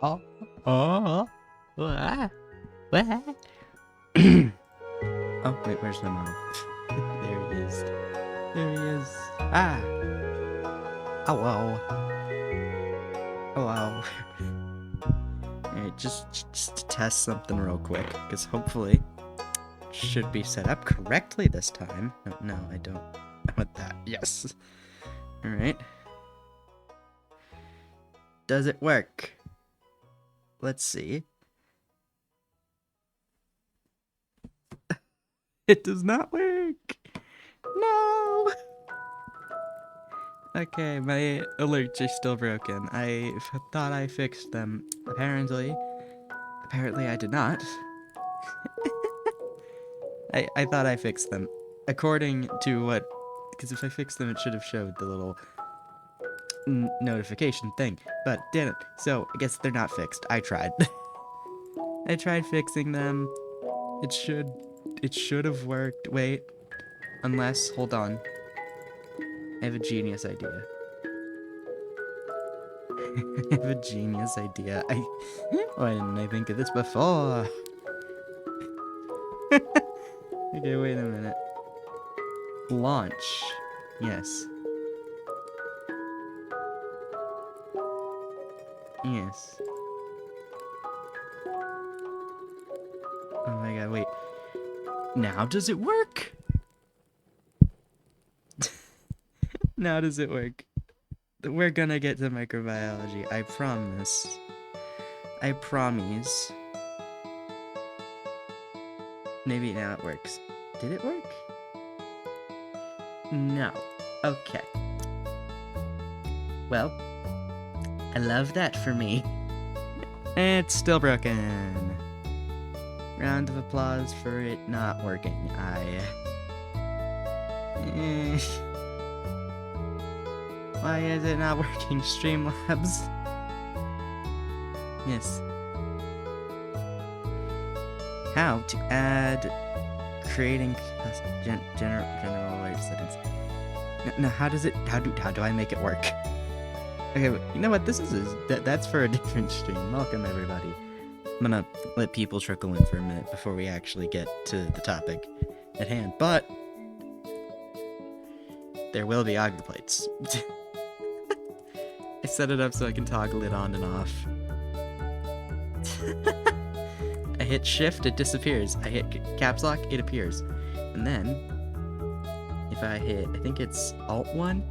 Oh, oh, what? What? Oh, wait, where's the model? There he is. There he is. Ah! Hello. Hello. Alright, just to test something real quick, because hopefully it should be set up correctly this time. No, I don't want that. Yes. Alright. Does it work? Let's see. It does not work! No! Okay, my alerts are still broken. I thought I fixed them. Apparently I did not. I thought I fixed them. According to what... Because if I fixed them, it should have showed the little notification thing. But didn't. So, I guess they're not fixed. I tried. I tried fixing them. It should have worked. Wait. Unless, hold on. I have a genius idea. I have a genius idea. Why didn't I think of this before? Okay, wait a minute. Launch. Yes. Yes. Oh my god, wait. Now does it work? Now does it work? We're gonna get to microbiology. I promise. I promise. Maybe now it works. Did it work? No. Okay. Well, I love that for me. It's still broken. Round of applause for it not working. Why is it not working, Streamlabs? Yes. How to add creating general alert settings. No, how do I make it work? Okay, you know what? That's for a different stream. Welcome everybody. I'm gonna let people trickle in for a minute before we actually get to the topic at hand. But there will be Agar plates. I set it up so I can toggle it on and off. I hit shift, it disappears. I hit caps lock, it appears. And then, if I hit, I think it's Alt 1?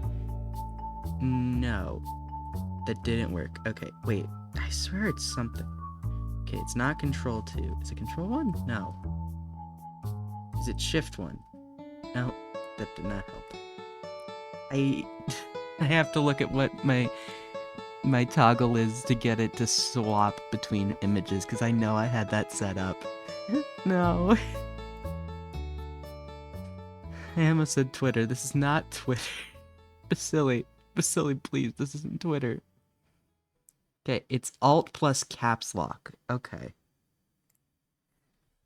No. That didn't work. Okay, wait. I swear it's something. Okay, it's not Control 2. Is it Control 1? No. Is it Shift 1? No, that did not help. I have to look at what my toggle is to get it to swap between images, because I know I had that set up. No. I almost said Twitter. This is not Twitter. Basili, please, this isn't Twitter. Okay, it's Alt plus caps lock. Okay.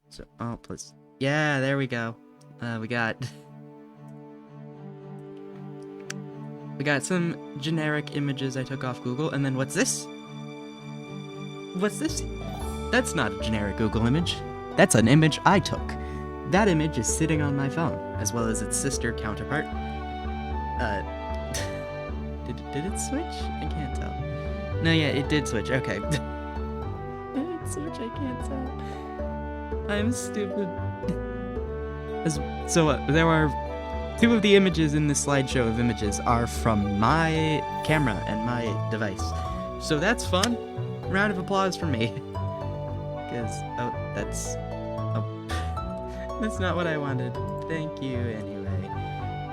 So, Alt plus... Yeah, there we go. We got some generic images I took off Google, and then what's this? What's this? That's not a generic Google image. That's an image I took. That image is sitting on my phone, as well as its sister counterpart. Did it switch? I can't tell. No, yeah, it did switch. Okay. Did it switch? I can't tell. I'm stupid. There are... Two of the images in this slideshow of images are from my camera and my device. So that's fun. Round of applause for me. Because, that's not what I wanted. Thank you anyway.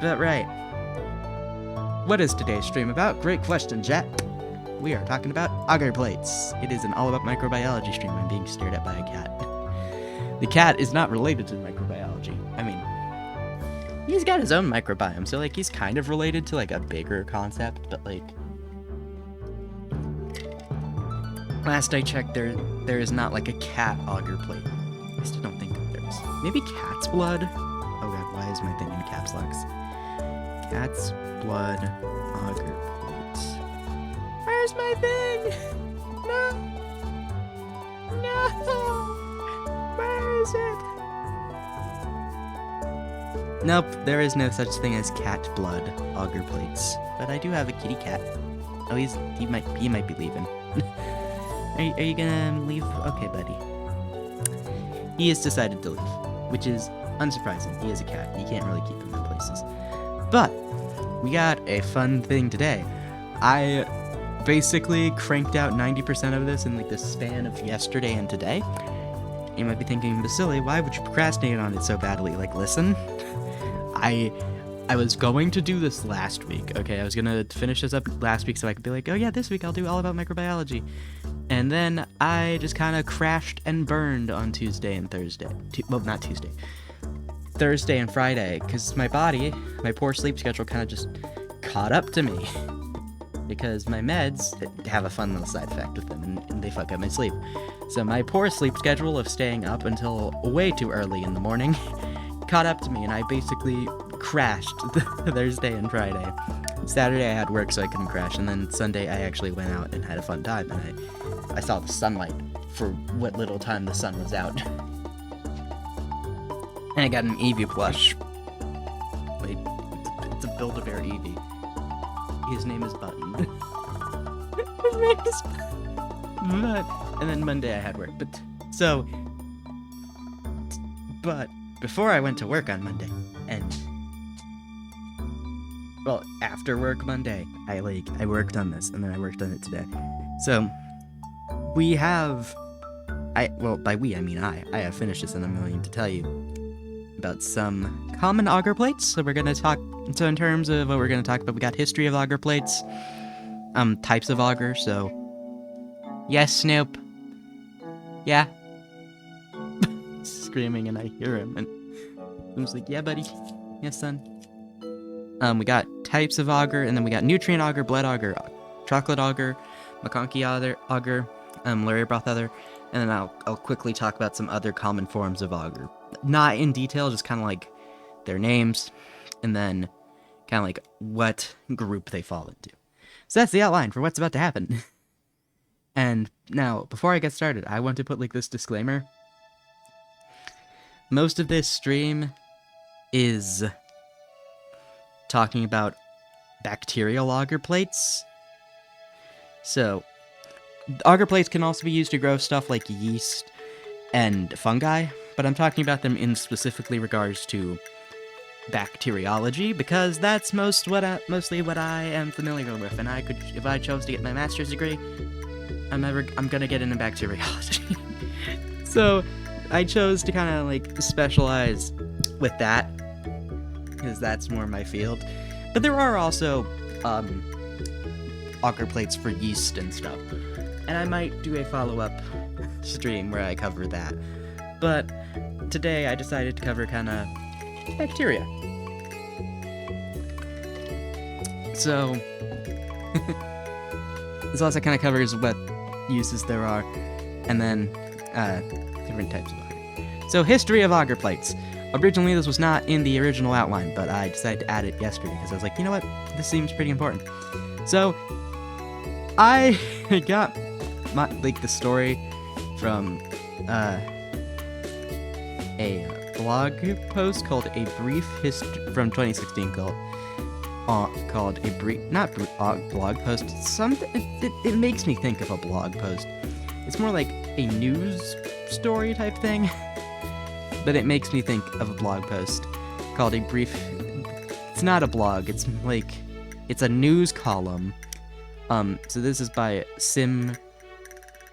But right. What is today's stream about? Great question, chat. We are talking about Agar plates. It is an all about microbiology stream. I'm being stared at by a cat. The cat is not related to microbiology. I mean, he's got his own microbiome, so, like, he's kind of related to, like, a bigger concept, but, like... Last I checked, there is not, like, a cat Agar plate. I still don't think there is. Maybe cat's blood? Oh god, why is my thing in caps locks? Cat's blood Agar plate. Where's my thing? No! Where is it? Nope, there is no such thing as cat blood auger plates. But I do have a kitty cat. Oh, he might be leaving. Are you gonna leave? Okay, buddy. He has decided to leave, which is unsurprising. He is a cat. You can't really keep him in places. But we got a fun thing today. I basically cranked out 90% of this in like the span of yesterday and today. You might be thinking, Vasily, why would you procrastinate on it so badly? Like, listen, I was going to do this last week, okay? I was gonna finish this up last week so I could be like, oh yeah, this week I'll do all about microbiology. And then I just kind of crashed and burned on Tuesday and Thursday. Well, not Tuesday. Thursday and Friday, because my poor sleep schedule kind of just caught up to me. Because my meds have a fun little side effect with them, and they fuck up my sleep. So my poor sleep schedule of staying up until way too early in the morning caught up to me, and I basically crashed Thursday and Friday. Saturday I had work, so I couldn't crash, and then Sunday I actually went out and had a fun time, and I saw the sunlight for what little time the sun was out. And I got an Eevee plush. Wait, it's a Build-A-Bear Eevee. His name is Button. His name is Button. And then Monday I had work. But before I went to work on Monday, and well, after work Monday, I worked on this, and then I worked on it today. So we have, by we I mean I have finished this, and I'm going to tell you about some common auger plates. So we're gonna talk. So in terms of what we're gonna talk about, we got history of auger plates, types of auger. So yes, Snoop. Yeah. Screaming, and I hear him, and I'm just like, yeah, buddy. Yes, son. We got types of auger, and then we got nutrient auger, blood auger, chocolate auger, McConkey auger, Larry broth auger, and then I'll quickly talk about some other common forms of auger. Not in detail, just kind of like their names, and then kind of like what group they fall into. So that's the outline for what's about to happen. And now, before I get started, I want to put like this disclaimer. Most of this stream is talking about bacterial auger plates. So, auger plates can also be used to grow stuff like yeast and fungi, but I'm talking about them in specifically regards to bacteriology, because that's mostly what I am familiar with, and I could, if I chose to get my master's degree, I'm gonna get into bacteriology. So, I chose to kind of like specialize with that, because that's more my field. But there are also auger plates for yeast and stuff, and I might do a follow-up stream where I cover that. But today I decided to cover kind of bacteria. So this also kind of covers what uses there are, and then different types of auger. So history of auger plates. Originally, this was not in the original outline, but I decided to add it yesterday because I was like, you know what? This seems pretty important. So, I got the story from a blog post called A Brief History from 2016 called A Brief, not blog post. It makes me think of a blog post. It's more like a news story type thing. But it makes me think of a blog post called A Brief... It's not a blog, it's a news column. So this is by Sim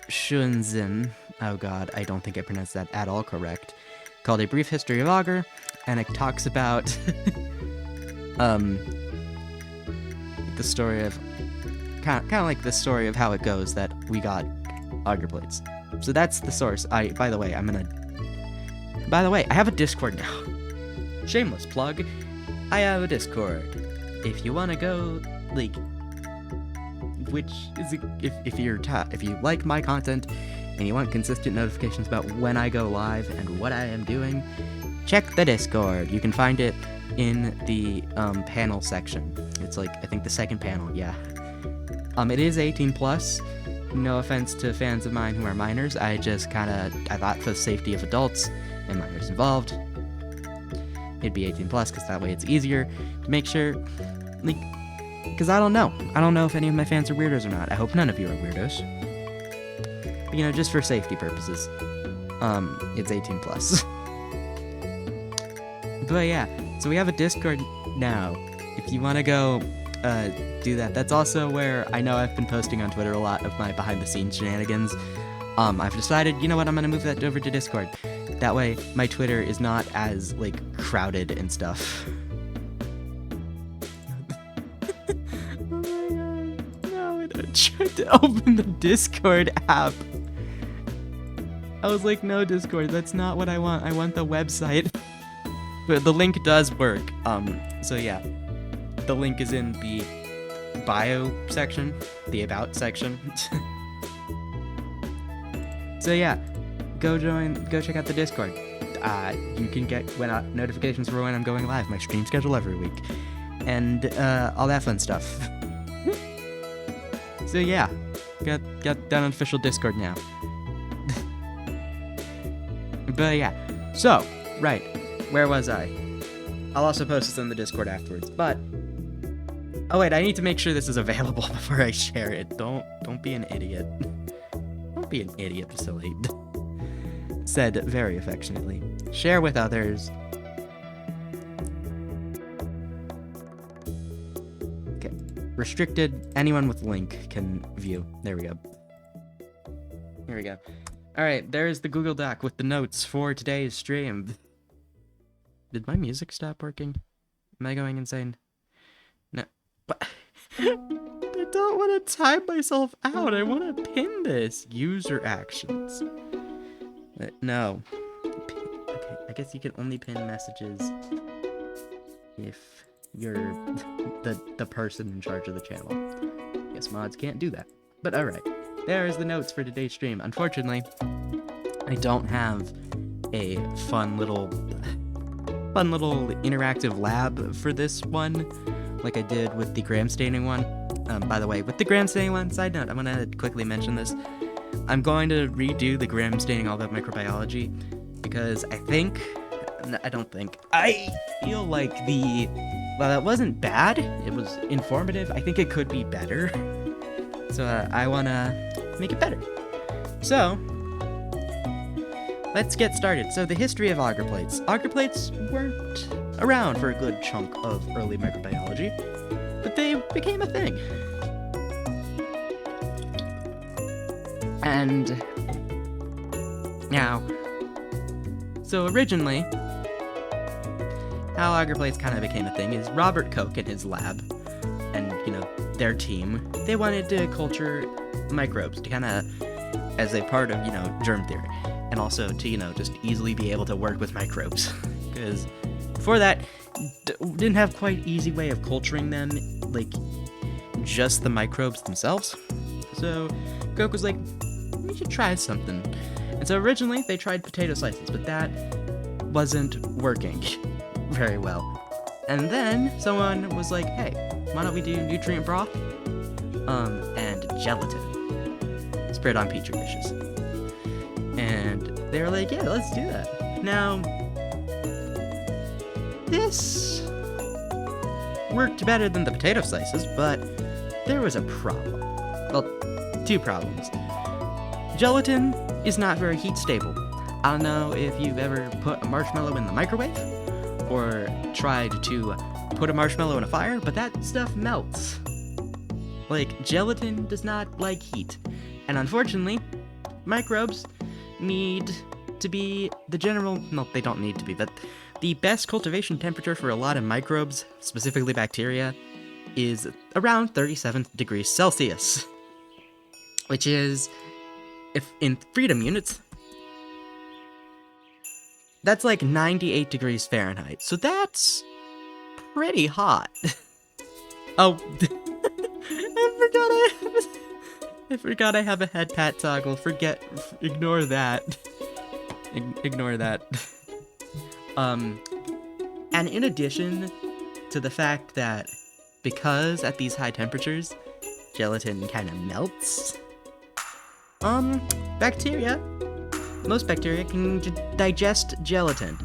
Shunzin. Oh god, I don't think I pronounced that at all correct. Called A Brief History of Auger, and it talks about the story of... kind of like the story of how it goes that we got auger plates. So that's the source. By the way, I have a Discord now. Shameless plug. I have a Discord. If you want to go, like, which is if you like my content and you want consistent notifications about when I go live and what I am doing, check the Discord. You can find it in the panel section. It's like, I think the second panel. Yeah. It is 18 plus. No offense to fans of mine who are minors, I thought for the safety of adults and minors involved, it'd be 18 plus, because that way it's easier to make sure, like, because I don't know if any of my fans are weirdos or not. I hope none of you are weirdos, but, just for safety purposes, it's 18 plus. But yeah, so we have a Discord now, if you want to go do that. That's also where I know I've been posting on Twitter a lot of my behind-the-scenes shenanigans. I've decided, you know what, I'm gonna move that over to Discord. That way, my Twitter is not as, like, crowded and stuff. Oh my god. No, I tried to open the Discord app. I was like, no, Discord, that's not what I want. I want the website. But the link does work. So yeah. The link is in the bio section, the about section. So yeah, go check out the Discord. You can get notifications for when I'm going live, my stream schedule every week, and all that fun stuff. So yeah, got that official Discord now. But yeah, so right, where was I? I'll also post this in the Discord afterwards, but oh wait, I need to make sure this is available before I share it. Don't be an idiot. Don't be an idiot, Vasily. Said very affectionately. Share with others. Okay. Restricted. Anyone with link can view. There we go. Here we go. Alright, there's the Google Doc with the notes for today's stream. Did my music stop working? Am I going insane? No. But I don't want to time myself out. I want to pin this. User actions. No. Okay, I guess you can only pin messages if you're the person in charge of the channel. Guess mods can't do that. But alright. There's the notes for today's stream. Unfortunately, I don't have a fun little interactive lab for this one, like I did with the gram staining one. By the way, with the gram staining one, side note, I'm gonna quickly mention this. I'm going to redo the gram staining all about microbiology, because I feel like well, that wasn't bad, it was informative. I think it could be better. So I wanna make it better. So, let's get started. So the history of agar plates. Agar plates weren't around for a good chunk of early microbiology, but they became a thing. And now, so originally, how agar plates kind of became a thing is Robert Koch in his lab, and their team, they wanted to culture microbes to kind of, as a part of germ theory. And also to, just easily be able to work with microbes. Because before that, didn't have quite easy way of culturing them, like, just the microbes themselves. So, Koch was like, we should try something. And so originally, they tried potato slices, but that wasn't working very well. And then, someone was like, hey, why don't we do nutrient broth? And gelatin. Spread on petri dishes. And they were like, yeah, let's do that. Now, this worked better than the potato slices, but there was a problem. Well, two problems. Gelatin is not very heat stable. I don't know if you've ever put a marshmallow in the microwave, or tried to put a marshmallow in a fire, but that stuff melts. Like, gelatin does not like heat. And unfortunately, microbes need to be the general, no, they don't need to be, but the best cultivation temperature for a lot of microbes, specifically bacteria, is around 37 degrees Celsius, which is, if in freedom units, that's like 98 degrees Fahrenheit, so that's pretty hot. Oh, I forgot I have a head pat toggle. Ignore that. Ignore that. And in addition to the fact that because at these high temperatures, gelatin kind of melts, bacteria, most bacteria can digest gelatin.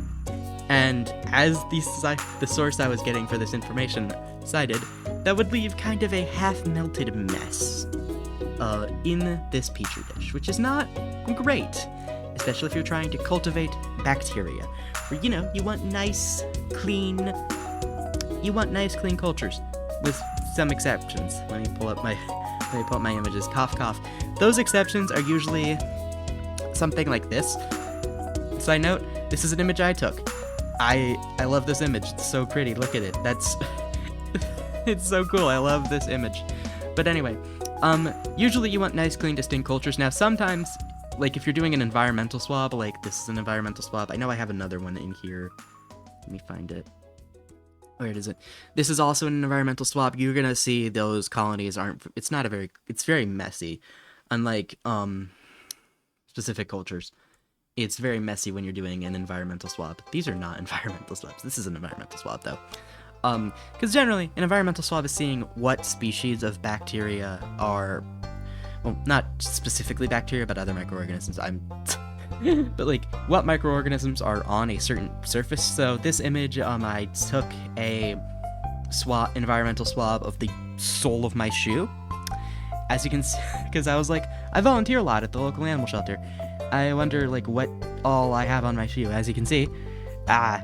And as the source I was getting for this information cited, that would leave kind of a half-melted mess in this petri dish, which is not great, especially if you're trying to cultivate bacteria. Where, you want nice, clean cultures, with some exceptions. Let me pull up my images. Cough, cough. Those exceptions are usually something like this. Side note: this is an image I took. I love this image. It's so pretty. Look at it. It's so cool. I love this image. But anyway, usually you want nice, clean, distinct cultures. Now, sometimes, like if you're doing an environmental swab, like this is an environmental swab. I know I have another one in here. Let me find it. Where is it? This is also an environmental swab. You're gonna see those colonies it's very messy. Unlike, specific cultures. It's very messy when you're doing an environmental swab. These are not environmental swabs. This is an environmental swab, though. Because generally, an environmental swab is seeing what species of bacteria are... Well, not specifically bacteria, but other microorganisms. But, like, what microorganisms are on a certain surface. So, this image, I took a environmental swab of the sole of my shoe. As you can see, because I was like, I volunteer a lot at the local animal shelter. I wonder, like, what all I have on my shoe. As you can see, I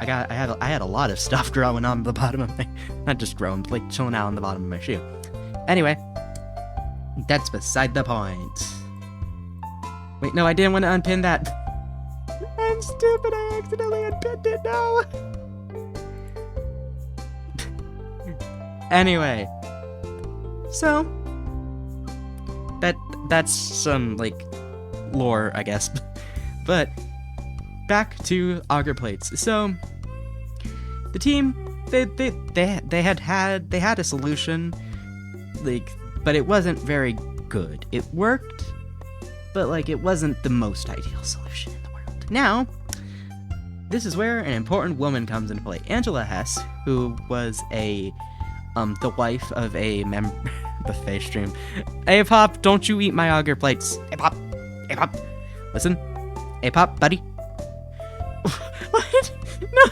had a lot of stuff growing on the bottom of my, not just growing, but like chilling out on the bottom of my shoe. Anyway, that's beside the point. Wait, no, I didn't want to unpin that. I'm stupid. I accidentally unpinned it. No. Anyway, so that's some like lore, I guess. But back to agar plates. So the team, they had a solution, like, but it wasn't very good. It worked, but like it wasn't the most ideal solution in the world. Now, this is where an important woman comes into play. Angela Hess, who was the wife of a buffet stream. Hey Pop, don't you eat my agar plates. Hey Pop. Hey Pop. Listen. Hey Pop, buddy. What? No.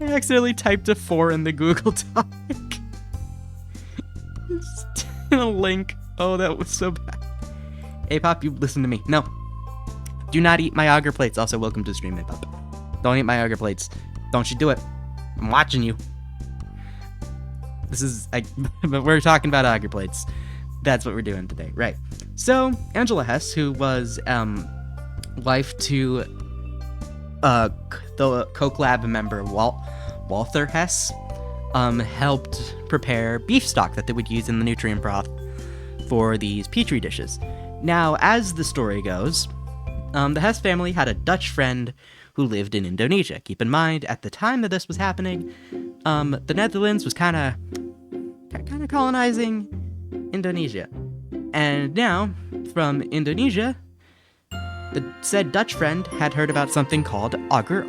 I accidentally typed a 4 in the Google Doc. Just a link. Oh, that was so bad. Hey Pop, you listen to me. No. Do not eat my agar plates. Also, welcome to the stream, hey Pop. Don't eat my agar plates. Don't you do it. I'm watching you. But we're talking about agar plates. That's what we're doing today, right? So, Angela Hess, who was wife to the Coke Lab member Walther Hess, helped prepare beef stock that they would use in the nutrient broth for these petri dishes. Now, as the story goes, the Hess family had a Dutch friend who lived in Indonesia. Keep in mind, at the time that this was happening, the Netherlands was kind of colonizing Indonesia. And now, from Indonesia, the said Dutch friend had heard about something called agar,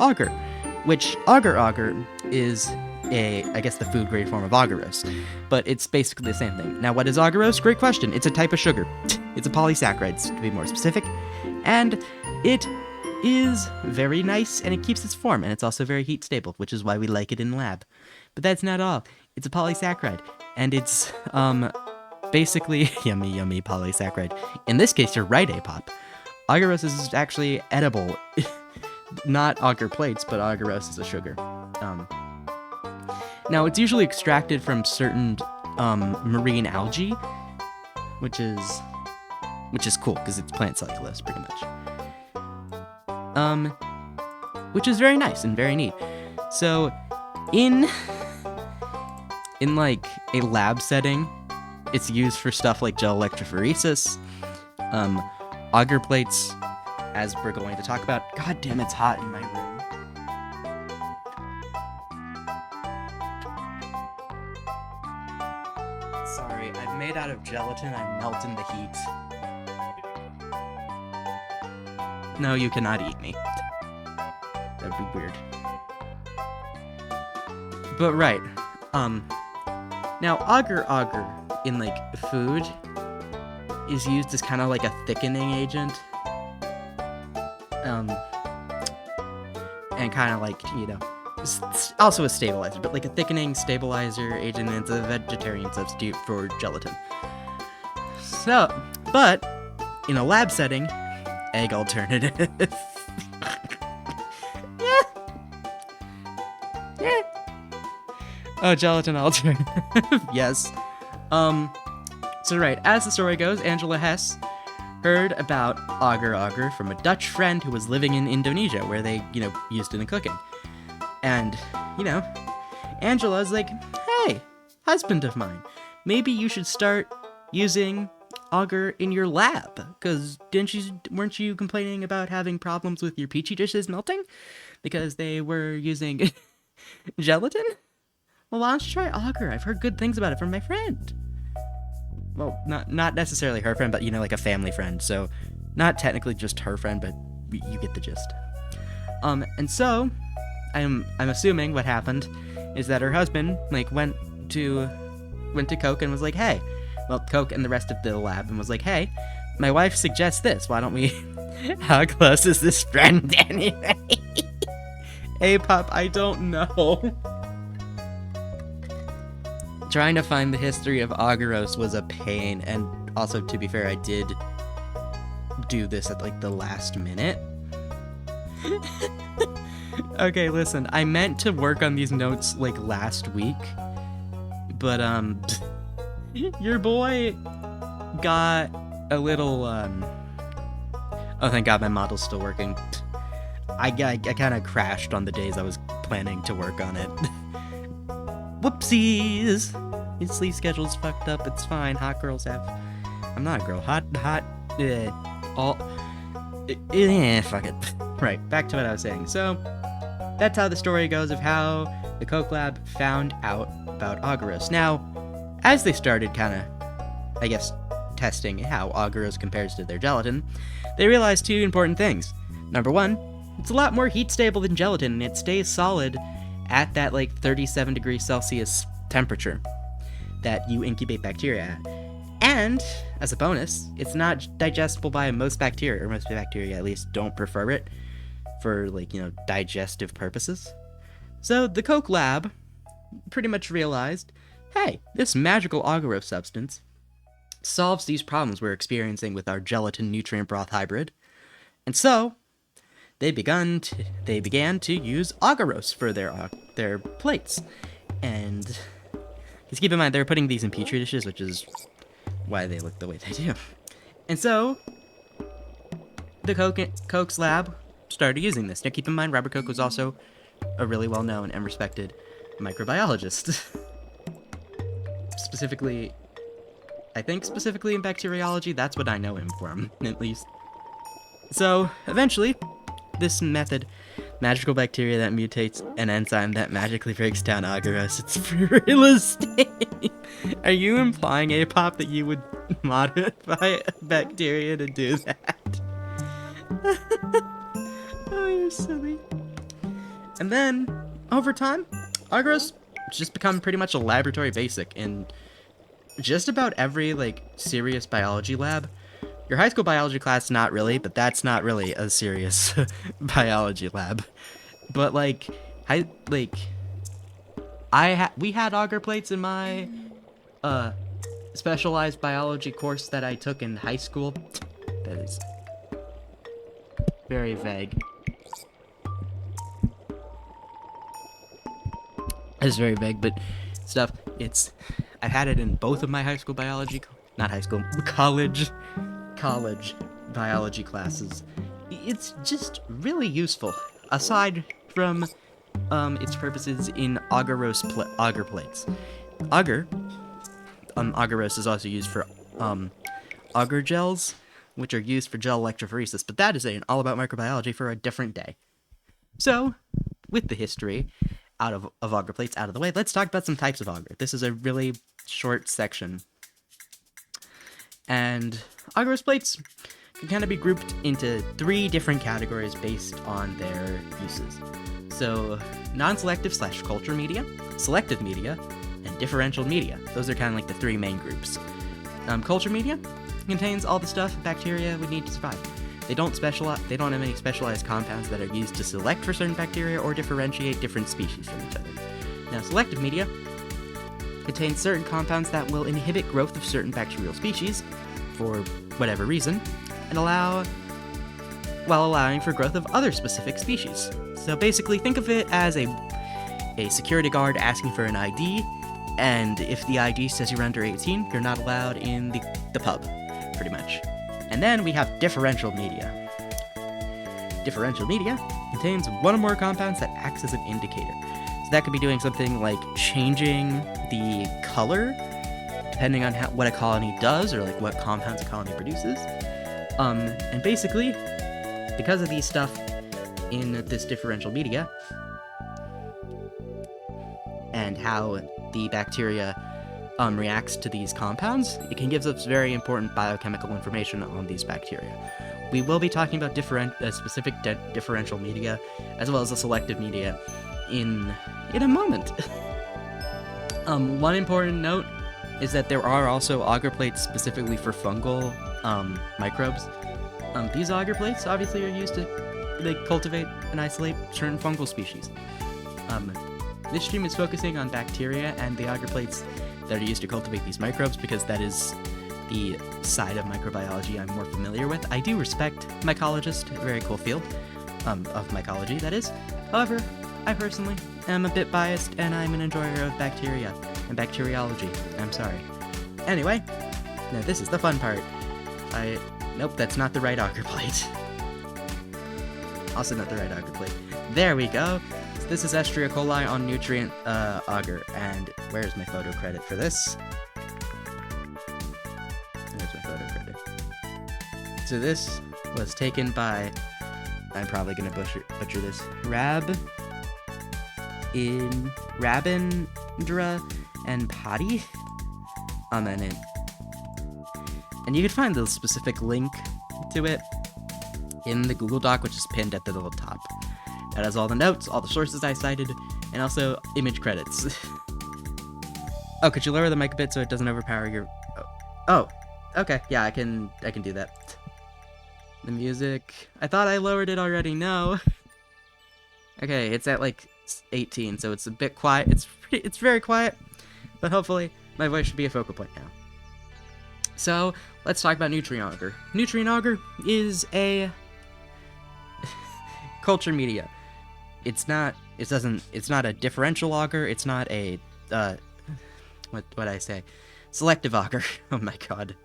which agar is I guess the food grade form of agarose, but it's basically the same thing. Now, what is agarose? Great question. It's a type of sugar. It's a polysaccharide, to be more specific, and it is very nice, and it keeps its form, and it's also very heat stable, which is why we like it in lab. But that's not all. It's a polysaccharide, and it's basically yummy polysaccharide. In this case, you're right, Apop. Agarose is actually edible. Not agar plates, but agarose is a sugar. Now, it's usually extracted from certain marine algae, which is cool because it's plant cellulose, pretty much. Which is very nice and very neat. So, in like a lab setting, it's used for stuff like gel electrophoresis, agar plates, as we're going to talk about. God damn, it's hot in my room. Sorry, I'm made out of gelatin. I melt in the heat. No, you cannot eat me. That'd be weird. But right, now agar in like food is used as kind of like a thickening agent. And kind of like, also a stabilizer, but like a thickening stabilizer agent, and it's a vegetarian substitute for gelatin. So, but in a lab setting, egg alternative. Yeah. Oh, gelatin alternative. Yes. So right, as the story goes, Angela Hess heard about Agar from a Dutch friend who was living in Indonesia, where they, used it in cooking. And, Angela's like, hey, husband of mine, maybe you should start using Agar in your lab, because weren't you complaining about having problems with your petri dishes melting because they were using gelatin? Well, why don't you try Agar? I've heard good things about it from my friend. Well, not necessarily her friend, but like a family friend, so not technically just her friend, but you get the gist. And so I'm assuming what happened is that her husband went to Coke and was like, hey, well, Coke and the rest of the lab, and was like, hey, my wife suggests this, why don't we, how close is this friend anyway? Hey, pup, I don't know. Trying to find the history of Agaros was a pain, and also, to be fair, I did do this at the last minute. Okay, listen, I meant to work on these notes last week, but your boy got a little oh, thank God my model's still working. I kind of crashed on the days I was planning to work on it. Whoopsies! His sleep schedule's fucked up, it's fine. Hot girls have... I'm not a girl. Fuck it. Right, back to what I was saying. So, that's how the story goes of how the Coke Lab found out about Agaros. Now, as they started testing how Agaros compares to their gelatin, they realized two important things. Number one, it's a lot more heat stable than gelatin, and it stays solid at that 37 degrees Celsius temperature that you incubate bacteria at. And, as a bonus, it's not digestible by most bacteria, or most bacteria at least don't prefer it for, digestive purposes. So the Coke Lab pretty much realized, hey, this magical Agar substance solves these problems we're experiencing with our gelatin nutrient broth hybrid. And so, they began to use Agaros for their plates. And just keep in mind, they're putting these in petri dishes, which is why they look the way they do. And so, the Coke's lab started using this. Now keep in mind, Robert Koch was also a really well-known and respected microbiologist. specifically in bacteriology, that's what I know him from, at least. So, eventually, this method, magical bacteria that mutates an enzyme that magically breaks down Agaros, it's real estate. Are you implying, A-Pop, that you would modify a bacteria to do that? Oh, you're silly. And then, over time, Agaros just become pretty much a laboratory basic in just about every, serious biology lab. Your high school biology class, not really, but that's not really a serious biology lab. But, we had Agar plates in my, specialized biology course that I took in high school. That is very vague. It's very vague, but stuff, I've had it in both of my high school biology, college biology classes. It's just really useful, aside from its purposes in Agar plates. Agaros is also used for Agar gels, which are used for gel electrophoresis, but that is all about microbiology for a different day. So, with the history of Agar plates out of the way, let's talk about some types of Agar. This is a really short section. And Agaros plates can kind of be grouped into 3 different categories based on their uses. So, non-selective / culture media, selective media, and differential media. Those are kind of the 3 main groups. Culture media contains all the stuff bacteria would need to survive. They don't have any specialized compounds that are used to select for certain bacteria or differentiate different species from each other. Now, selective media contains certain compounds that will inhibit growth of certain bacterial species for whatever reason, and while allowing for growth of other specific species. So basically, think of it as a security guard asking for an ID, and if the ID says you're under 18, you're not allowed in the pub, pretty much. And then we have differential media. Differential media contains one or more compounds that acts as an indicator. So that could be doing something like changing the color, depending on what a colony does, or like what compounds a colony produces. And basically, because of these stuff in this differential media, and how the bacteria reacts to these compounds, it can give us very important biochemical information on these bacteria. We will be talking about specific differential media, as well as the selective media, in a moment. One important note is that there are also agar plates specifically for fungal microbes. These agar plates obviously are used to cultivate and isolate certain fungal species. This stream is focusing on bacteria and the agar plates that are used to cultivate these microbes because that is the side of microbiology I'm more familiar with. I do respect mycologist, a very cool field of mycology, that is. However, I personally am a bit biased, and I'm an enjoyer of bacteria and bacteriology. I'm sorry. Anyway, now this is the fun part. Nope, that's not the right agar plate. Also not the right agar plate. There we go. So this is Escherichia coli on nutrient agar, and where's my photo credit for this? There's my photo credit. So this was taken by, I'm probably gonna butcher this, Rabindra and Patti. And you can find the specific link to it in the Google Doc, which is pinned at the little top. That has all the notes, all the sources I cited, and also image credits. Oh, could you lower the mic a bit so it doesn't overpower your... Oh, okay, yeah, I can do that. The music... I thought I lowered it already, no. Okay, it's at like 18, so it's a bit quiet. It's very quiet, but hopefully my voice should be a focal point now. So, let's talk about nutrient agar. Nutrient agar is a culture media. It's not a differential agar, it's not a, what'd I say? Selective agar. Oh my god.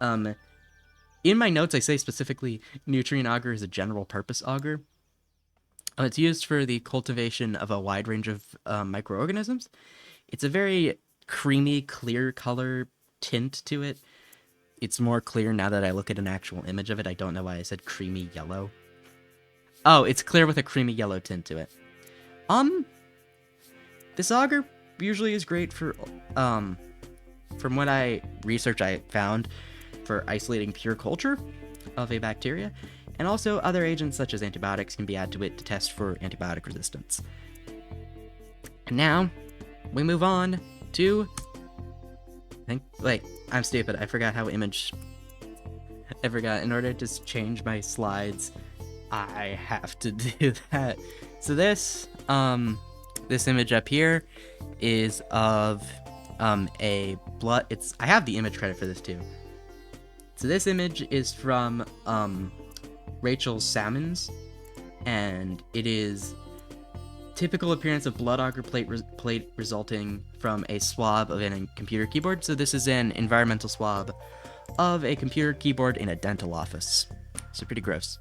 In my notes I say specifically nutrient agar is a general purpose agar. It's used for the cultivation of a wide range of microorganisms. It's a very creamy, clear color tint to it. It's more clear now that I look at an actual image of it. I don't know why I said creamy yellow. Oh, it's clear with a creamy yellow tint to it. This agar usually is great for, from what I found for isolating pure culture of a bacteria, and also other agents such as antibiotics can be added to it to test for antibiotic resistance. And now, we move on to... Wait, I'm stupid. I forgot how image... In order to change my slides, I have to do that. So this image up here is of a blood... I have the image credit for this too. So this image is from Rachel Salmons, and it is typical appearance of blood agar plate resulting from a swab of a computer keyboard. So this is an environmental swab of a computer keyboard in a dental office. So pretty gross,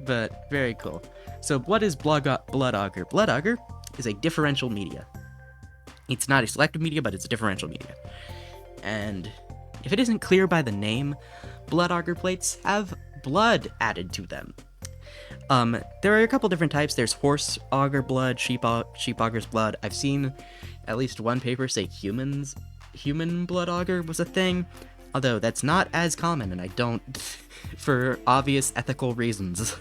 but very cool. So what is blood agar? Blood agar is a differential media. It's not a selective media, but it's a differential media. And if it isn't clear by the name, blood agar plates have blood added to them. There are a couple different types. There's horse agar blood, sheep agar's blood. I've seen at least one paper say human blood agar was a thing, although that's not as common, and I don't, for obvious ethical reasons.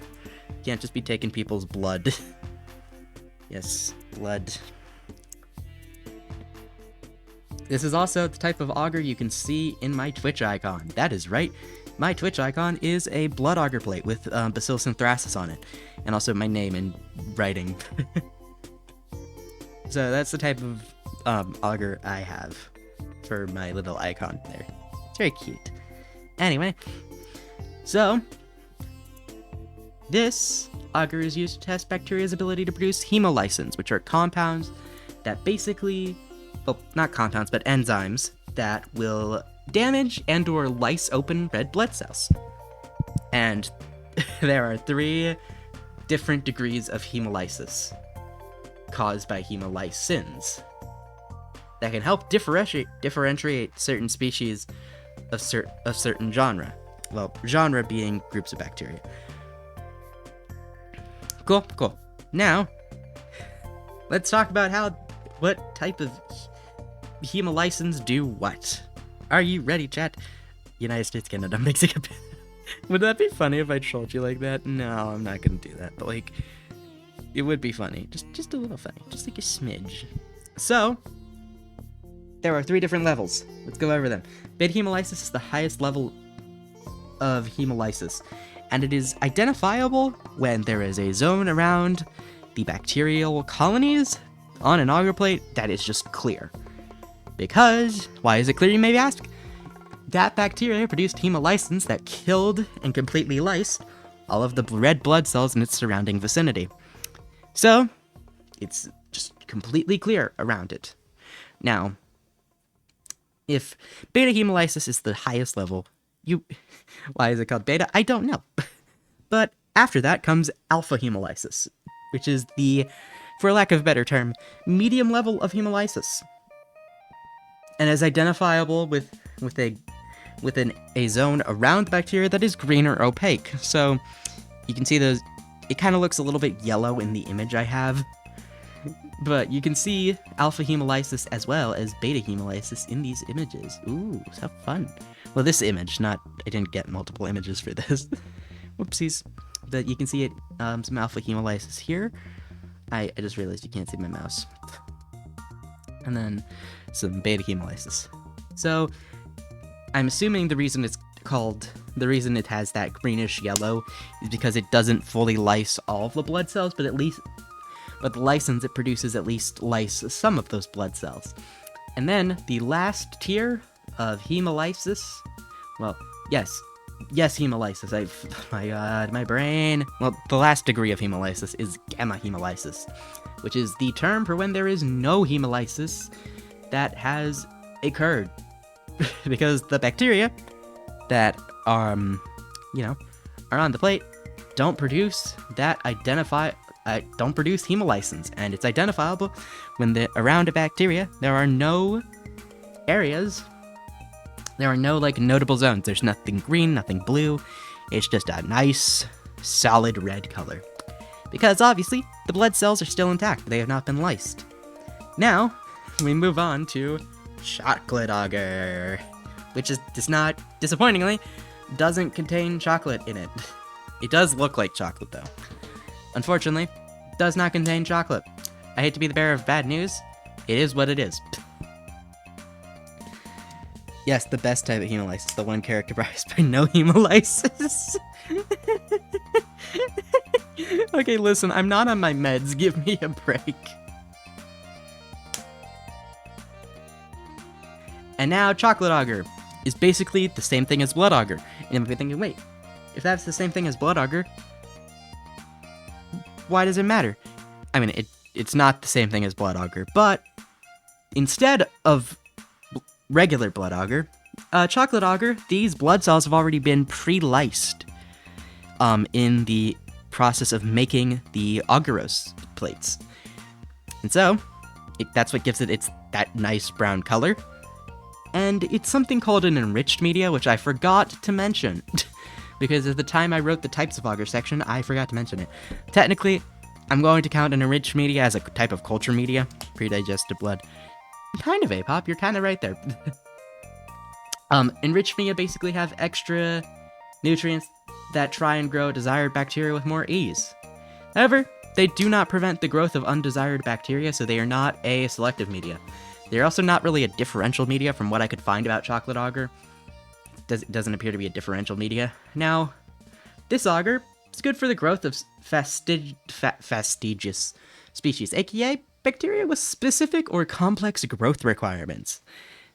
Can't just be taking people's blood. Yes, blood. This is also the type of auger you can see in my Twitch icon. That is right. My Twitch icon is a blood auger plate with Bacillus anthracis on it. And also my name in writing. So that's the type of auger I have for my little icon there. It's very cute. Anyway, so this auger is used to test bacteria's ability to produce hemolysins, which are compounds that basically, well, not compounds, but enzymes that will damage and or lyse open red blood cells. And there are 3 different degrees of hemolysis caused by hemolysins that can help differentiate certain species of certain genre. Well, genre being groups of bacteria. Cool. Now, let's talk about what type of hemolysins do what. Are you ready, chat? United States, Canada, Mexico. Would that be funny if I trolled you like that? No, I'm not gonna do that. But like, it would be funny. Just a little funny. Just like a smidge. So, there are 3 different levels. Let's go over them. Beta hemolysis is the highest level of hemolysis, and it is identifiable when there is a zone around the bacterial colonies on an agar plate that is just clear. Because, why is it clear, you may ask? That bacteria produced hemolysins that killed and completely lysed all of the red blood cells in its surrounding vicinity. So, it's just completely clear around it. Now, if beta hemolysis is the highest level, why is it called beta? I don't know. But after that comes alpha hemolysis, which is the, for lack of a better term, medium level of hemolysis. And is identifiable within a zone around the bacteria that is green or opaque. So you can see those, it kind of looks a little bit yellow in the image I have. But you can see alpha hemolysis as well as beta hemolysis in these images. Ooh, so fun. Well, this image, I didn't get multiple images for this. Whoopsies. But you can see it, some alpha hemolysis here. I just realized you can't see my mouse. And then some beta hemolysis. So, I'm assuming the reason it has that greenish yellow is because it doesn't fully lyse all of the blood cells, but the lysins it produces at least lyse some of those blood cells. And then the last tier of hemolysis, well, yes, hemolysis. My god, my brain. Well, the last degree of hemolysis is gamma hemolysis, which is the term for when there is no hemolysis that has occurred. Because the bacteria that are on the plate don't produce hemolysins, and it's identifiable when around a bacteria there are no areas. There are no, notable zones. There's nothing green, nothing blue. It's just a nice, solid red color. Because, obviously, the blood cells are still intact. They have not been lysed. Now, we move on to chocolate agar, which disappointingly, doesn't contain chocolate in it. It does look like chocolate, though. Unfortunately, does not contain chocolate. I hate to be the bearer of bad news. It is what it is. Yes, the best type of hemolysis, the one characterized by no hemolysis. Okay, listen, I'm not on my meds, give me a break. And now, chocolate agar is basically the same thing as blood agar. And you might be thinking, wait, if that's the same thing as blood agar, why does it matter? I mean, it's not the same thing as blood agar, but instead of regular blood agar, chocolate agar, these blood cells have already been pre-lysed in the process of making the agarose plates. And so, that's what gives it that nice brown color. And it's something called an enriched media, which I forgot to mention. Because at the time I wrote the types of agar section, I forgot to mention it. Technically, I'm going to count an enriched media as a type of culture media. Pre-digested blood. Kind of APOP, you're kind of right there. Enriched media basically have extra nutrients that try and grow desired bacteria with more ease. However, they do not prevent the growth of undesired bacteria, so they are not a selective media. They're also not really a differential media from what I could find about chocolate agar. It doesn't appear to be a differential media. Now, this agar is good for the growth of fastigious species, aka bacteria with specific or complex growth requirements.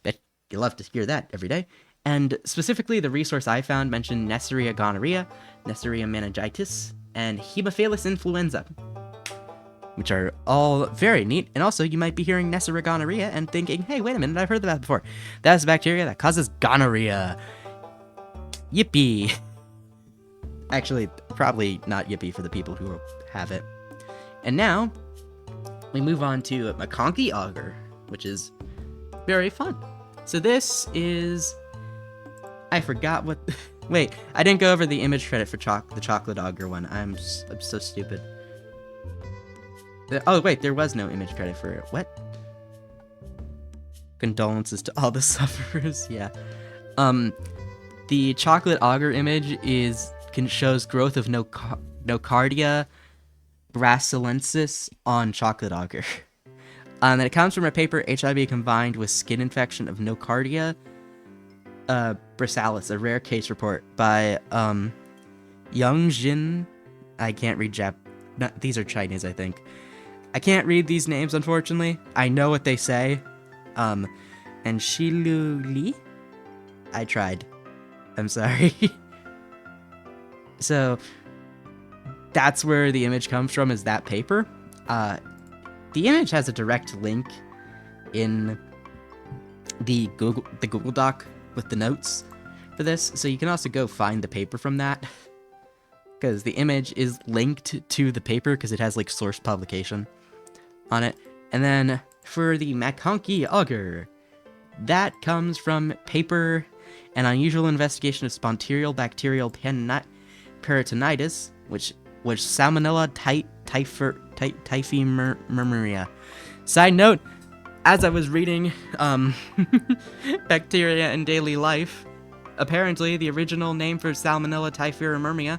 Bet you love to hear that every day. And specifically, the resource I found mentioned Neisseria gonorrhea, Neisseria meningitis, and Haemophilus influenza, which are all very neat. And also, you might be hearing Neisseria gonorrhea and thinking, hey, wait a minute, I've heard of that before. That's a bacteria that causes gonorrhea. Yippee. Actually, probably not yippee for the people who have it. And now, we move on to McConkey agar, which is very fun. So this is... I forgot what... Wait, I didn't go over the image credit for the chocolate agar one. I'm so stupid. Oh, wait, there was no image credit for it. What? Condolences to all the sufferers. Yeah. The chocolate agar image shows growth of Nocardia brasilensis on chocolate agar. And it comes from a paper, HIV combined with skin infection of Nocardia brasilis, a rare case report by Young Jin. I can't read these are Chinese, I think. I can't read these names, unfortunately. I know what they say. And Shilu Li? I tried. I'm sorry. So, that's where the image comes from, is that paper. The image has a direct link in the Google Doc with the notes for this, so you can also go find the paper from that, because the image is linked to the paper because it has like source publication on it. And then for the McConkey agar, that comes from paper An Unusual Investigation of Spontaneous Bacterial Peritonitis, which was Salmonella typhimurmurea. Side note, as I was reading Bacteria in Daily Life, apparently the original name for Salmonella typhimurmurea,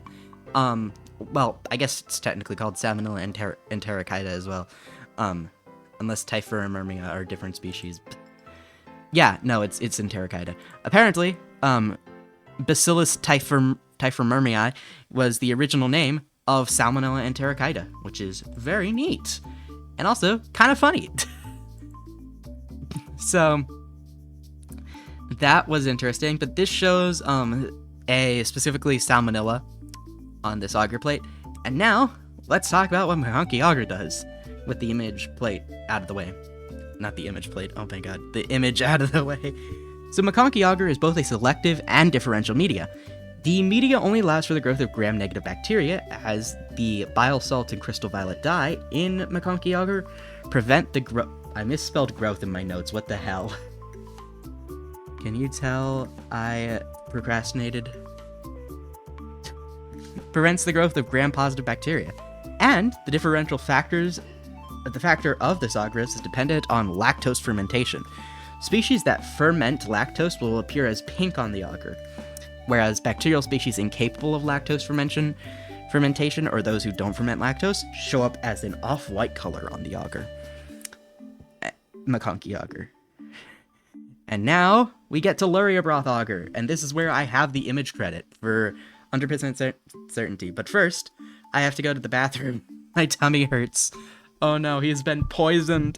well, I guess it's technically called Salmonella enterococci as well, unless typhimurmurea are different species. Yeah, no, it's enterococci. Apparently, Bacillus typhimurmurea was the original name of Salmonella enterococci, which is very neat. And also, kind of funny. So, that was interesting, but this shows specifically Salmonella on this agar plate. And now, let's talk about what McConkey agar does with the image plate out of the way. Not the image plate, oh my god, the image out of the way. So McConkey agar is both a selective and differential media. The media only allows for the growth of gram-negative bacteria, as the bile salt and crystal violet dye in McConkey agar prevent the growth. I misspelled growth in my notes, what the hell? Can you tell I procrastinated? Prevents the growth of gram-positive bacteria. And the differential factor of this agar is dependent on lactose fermentation. Species that ferment lactose will appear as pink on the agar, whereas bacterial species incapable of lactose fermentation, or those who don't ferment lactose, show up as an off-white color on the agar. McConkey agar. And now, we get to Luria broth agar, and this is where I have the image credit for 100% certainty. But first, I have to go to the bathroom. My tummy hurts. Oh no, he's been poisoned.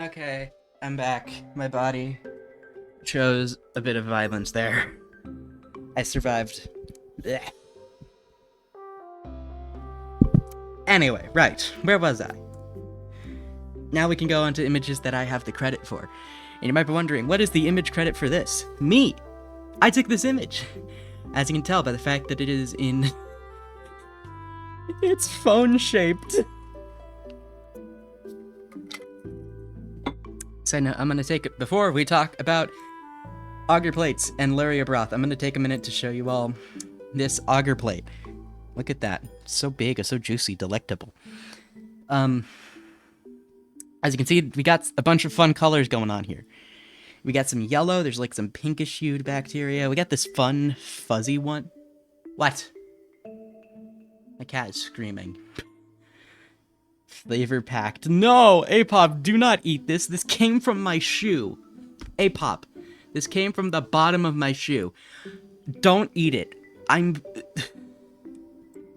Okay, I'm back. My body chose a bit of violence there. I survived. Blech. Anyway, right, where was I? Now we can go on to images that I have the credit for. And you might be wondering, what is the image credit for this? Me! I took this image! As you can tell by the fact that it is in... it's phone-shaped. So now I'm gonna take it, before we talk about auger plates and Luria broth, I'm gonna take a minute to show you all this auger plate. Look at that. It's so big, it's so juicy, delectable. As you can see, we got a bunch of fun colors going on here. We got some yellow, there's like some pinkish hued bacteria. We got this fun, fuzzy one. What? My cat is screaming. Flavor packed. No! Apop, do not eat this. This came from my shoe. Apop, this came from the bottom of my shoe. Don't eat it. Let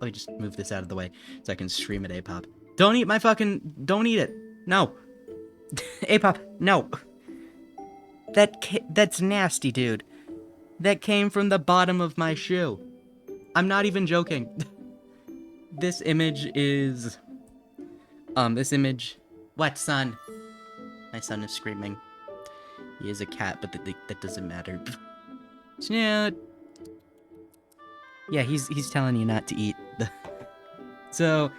me just move this out of the way so I can scream at Apop. Don't eat my fucking... Don't eat it. No. Apop, no. That's nasty, dude. That came from the bottom of my shoe. I'm not even joking. This image is... this image... What, son? My son is screaming. He is a cat, but that doesn't matter. Snoot! Yeah, he's telling you not to eat. So,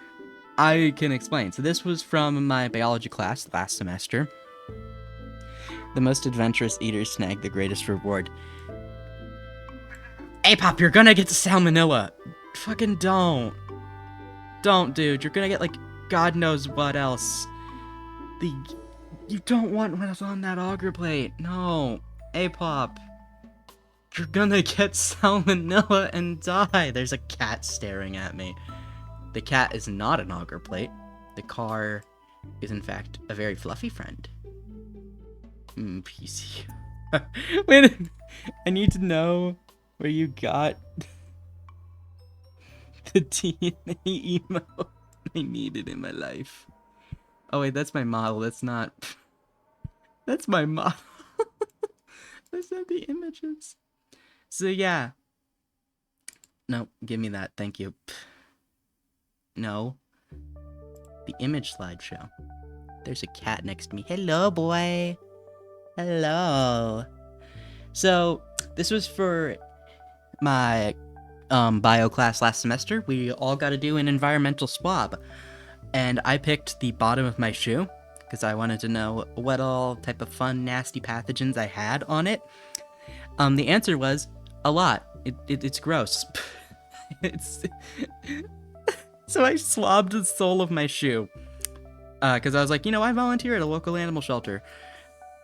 I can explain. So this was from my biology class last semester. The most adventurous eaters snag the greatest reward. Apop, you're gonna get salmonella! Fucking don't. Don't, dude. You're gonna get, like, God knows what else. You don't want what's on that auger plate. No. Apop. You're gonna get salmonella and die. There's a cat staring at me. The cat is not an auger plate. The car is, in fact, a very fluffy friend. PC. Wait, I need to know where you got the DNA emo I needed in my life. Oh wait, that's my model. That's not... That's my model. That's not the images. So yeah. No, give me that. Thank you. No. The image slideshow. There's a cat next to me. Hello, boy. Hello. So, this was for my bio class last semester. We all got to do an environmental swab. And I picked the bottom of my shoe because I wanted to know what all type of fun, nasty pathogens I had on it. The answer was a lot. It's gross. So I swabbed the sole of my shoe. Because I was like, I volunteer at a local animal shelter.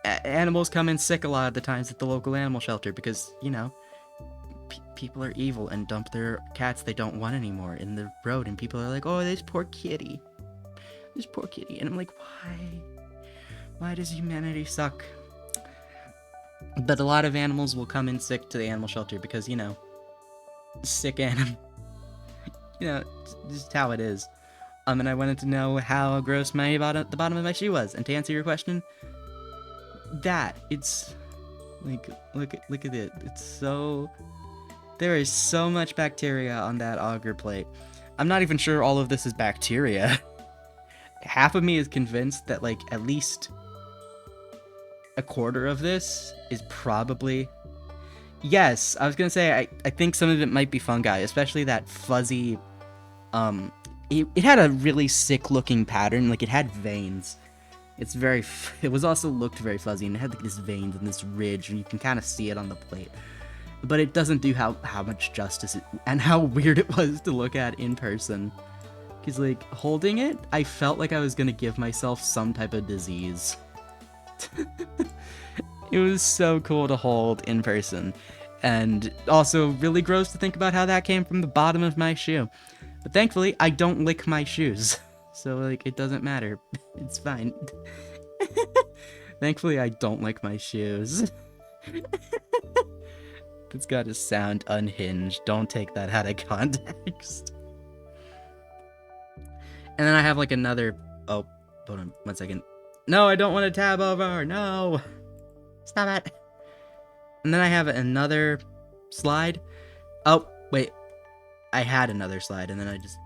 Animals come in sick a lot of the times at the local animal shelter because, people are evil and dump their cats they don't want anymore in the road. And people are like, oh, this poor kitty. This poor kitty. And I'm like, why? Why does humanity suck? But a lot of animals will come in sick to the animal shelter because, sick animal. Just how it is. And I wanted to know how gross the bottom of my shoe was. And to answer your question, it's like, look at it. It's so, there is so much bacteria on that auger plate. I'm not even sure all of this is bacteria. Half of me is convinced that, like, at least a quarter of this is probably Yes, I was gonna say I think some of it might be fungi, especially that fuzzy. It had a really sick looking pattern. Like it had veins. It's very. It was also looked very fuzzy, and it had like this veins and this ridge, and you can kind of see it on the plate. But it doesn't do how much justice it, and how weird it was to look at in person. Because like holding it, I felt like I was gonna give myself some type of disease. It was so cool to hold in person. And also really gross to think about how that came from the bottom of my shoe. But thankfully, I don't lick my shoes. So, like, it doesn't matter. It's fine. Thankfully, I don't lick my shoes. It's gotta sound unhinged. Don't take that out of context. And then I have, like, another... Oh, hold on 1 second. No, I don't want to tab over. No. Stop it. And then I have another slide. Oh, wait. I had another slide, and then I just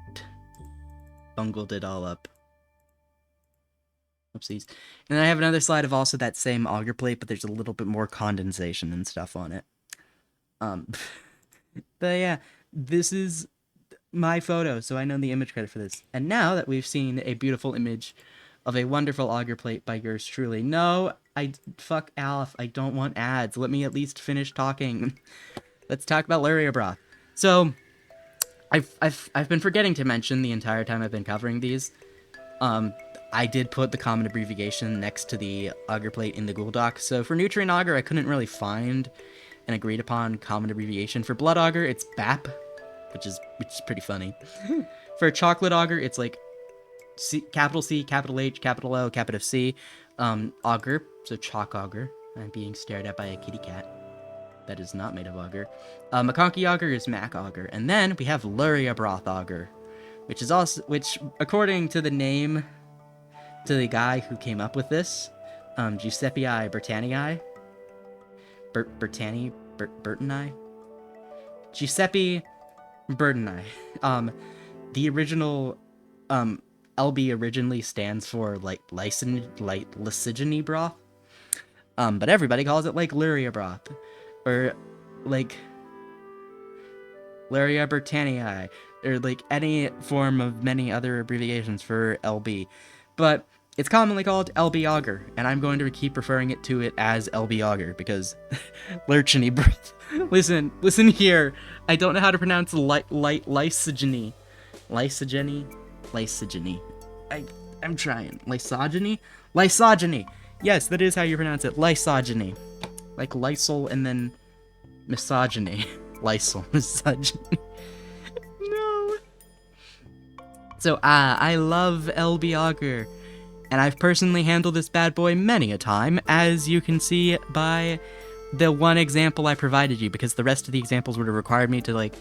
bungled it all up. Oopsies. And then I have another slide of also that same auger plate, but there's a little bit more condensation and stuff on it. But yeah, this is my photo, so I know the image credit for this. And now that we've seen a beautiful image of a wonderful auger plate by yours truly. No, fuck Aleph, I don't want ads. Let me at least finish talking. Let's talk about Luria broth. So, I've been forgetting to mention the entire time I've been covering these. I did put the common abbreviation next to the auger plate in the Google Doc. So for nutrient auger, I couldn't really find an agreed upon common abbreviation. For blood auger, it's BAP, which is pretty funny. For chocolate auger, it's like capital C, capital H, capital O, capital C. Auger, so chalk auger. I'm being stared at by a kitty cat. That is not made of auger. McConkey auger is Mac auger. And then we have Luria broth auger, which according to the name, to the guy who came up with this, Giuseppe Bertani, Giuseppe Bertani. The original, LB originally stands for, like, Lysigeny broth. But everybody calls it, like, Luria broth. Or, like, Luria Bertanii. Or, like, any form of many other abbreviations for LB. But it's commonly called LB auger, and I'm going to keep referring to it as LB auger, because Lurchiny breath. Listen here. I don't know how to pronounce Lysigeny. Lysigeny. I'm trying. Lysogeny. Yes, that is how you pronounce it. Lysogeny. Like Lysol and then misogyny. Lysol, misogyny. No. So, I love LB auger, and I've personally handled this bad boy many a time, as you can see by the one example I provided you, because the rest of the examples would have required me to, like,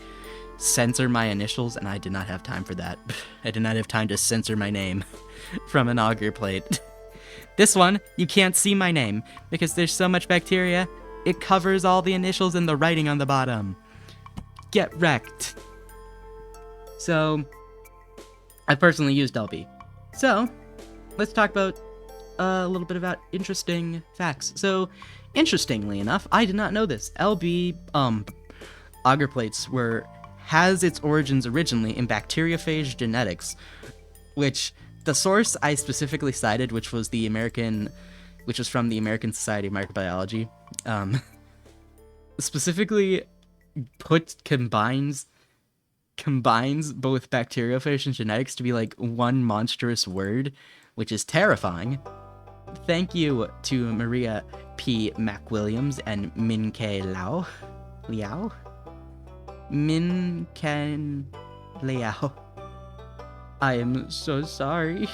censor my initials, and I did not have time for that. I did not have time to censor my name from an auger plate. This one, you can't see my name, because there's so much bacteria, it covers all the initials and the writing on the bottom. Get wrecked. So, I personally used LB. So, let's talk about a little bit about interesting facts. So, interestingly enough, I did not know this. LB auger plates has its origins originally in bacteriophage genetics, which the source I specifically cited, which was from the American Society of Microbiology, specifically combines both bacteriophage and genetics to be like one monstrous word, which is terrifying. Thank you to Maria P. McWilliams and Min K. Liao. Min Ken Liao. I am so sorry.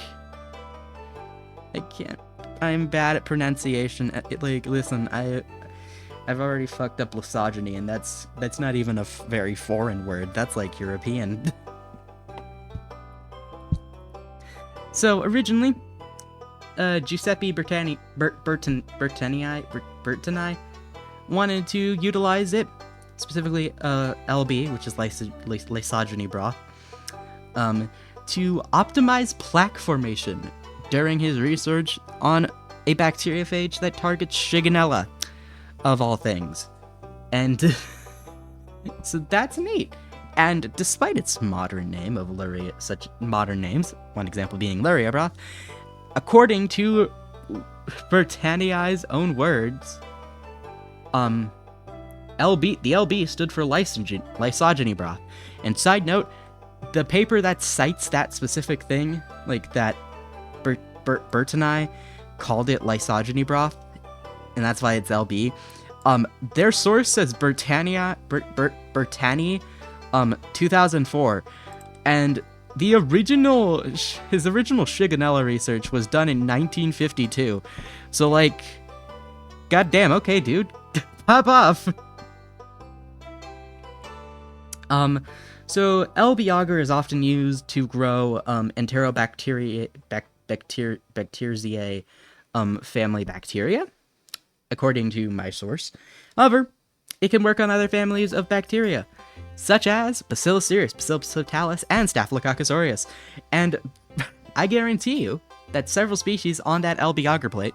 I can't. I'm bad at pronunciation. Like, listen, I've already fucked up misogyny, and that's not even a very foreign word. That's like European. So originally, Giuseppe Bertani wanted to utilize it, specifically LB, which is lysogeny broth, to optimize plaque formation during his research on a bacteriophage that targets Shigella, of all things. And so that's neat. And despite its modern name of Luria, such modern names, one example being Luria broth, according to Britannia's own words, the LB stood for lysogeny broth. And side note, the paper that cites that specific thing, like that Bert and I called it lysogeny broth, and that's why it's LB. Their source says Britannia, 2004, and his original Shiganella research was done in 1952. So like, goddamn, okay, dude, pop off. So Agar is often used to grow Enterobacteriaceae family bacteria, according to my source. However, it can work on other families of bacteria, such as Bacillus cereus, Bacillus totalis, and Staphylococcus aureus. And I guarantee you that several species on that Agar plate,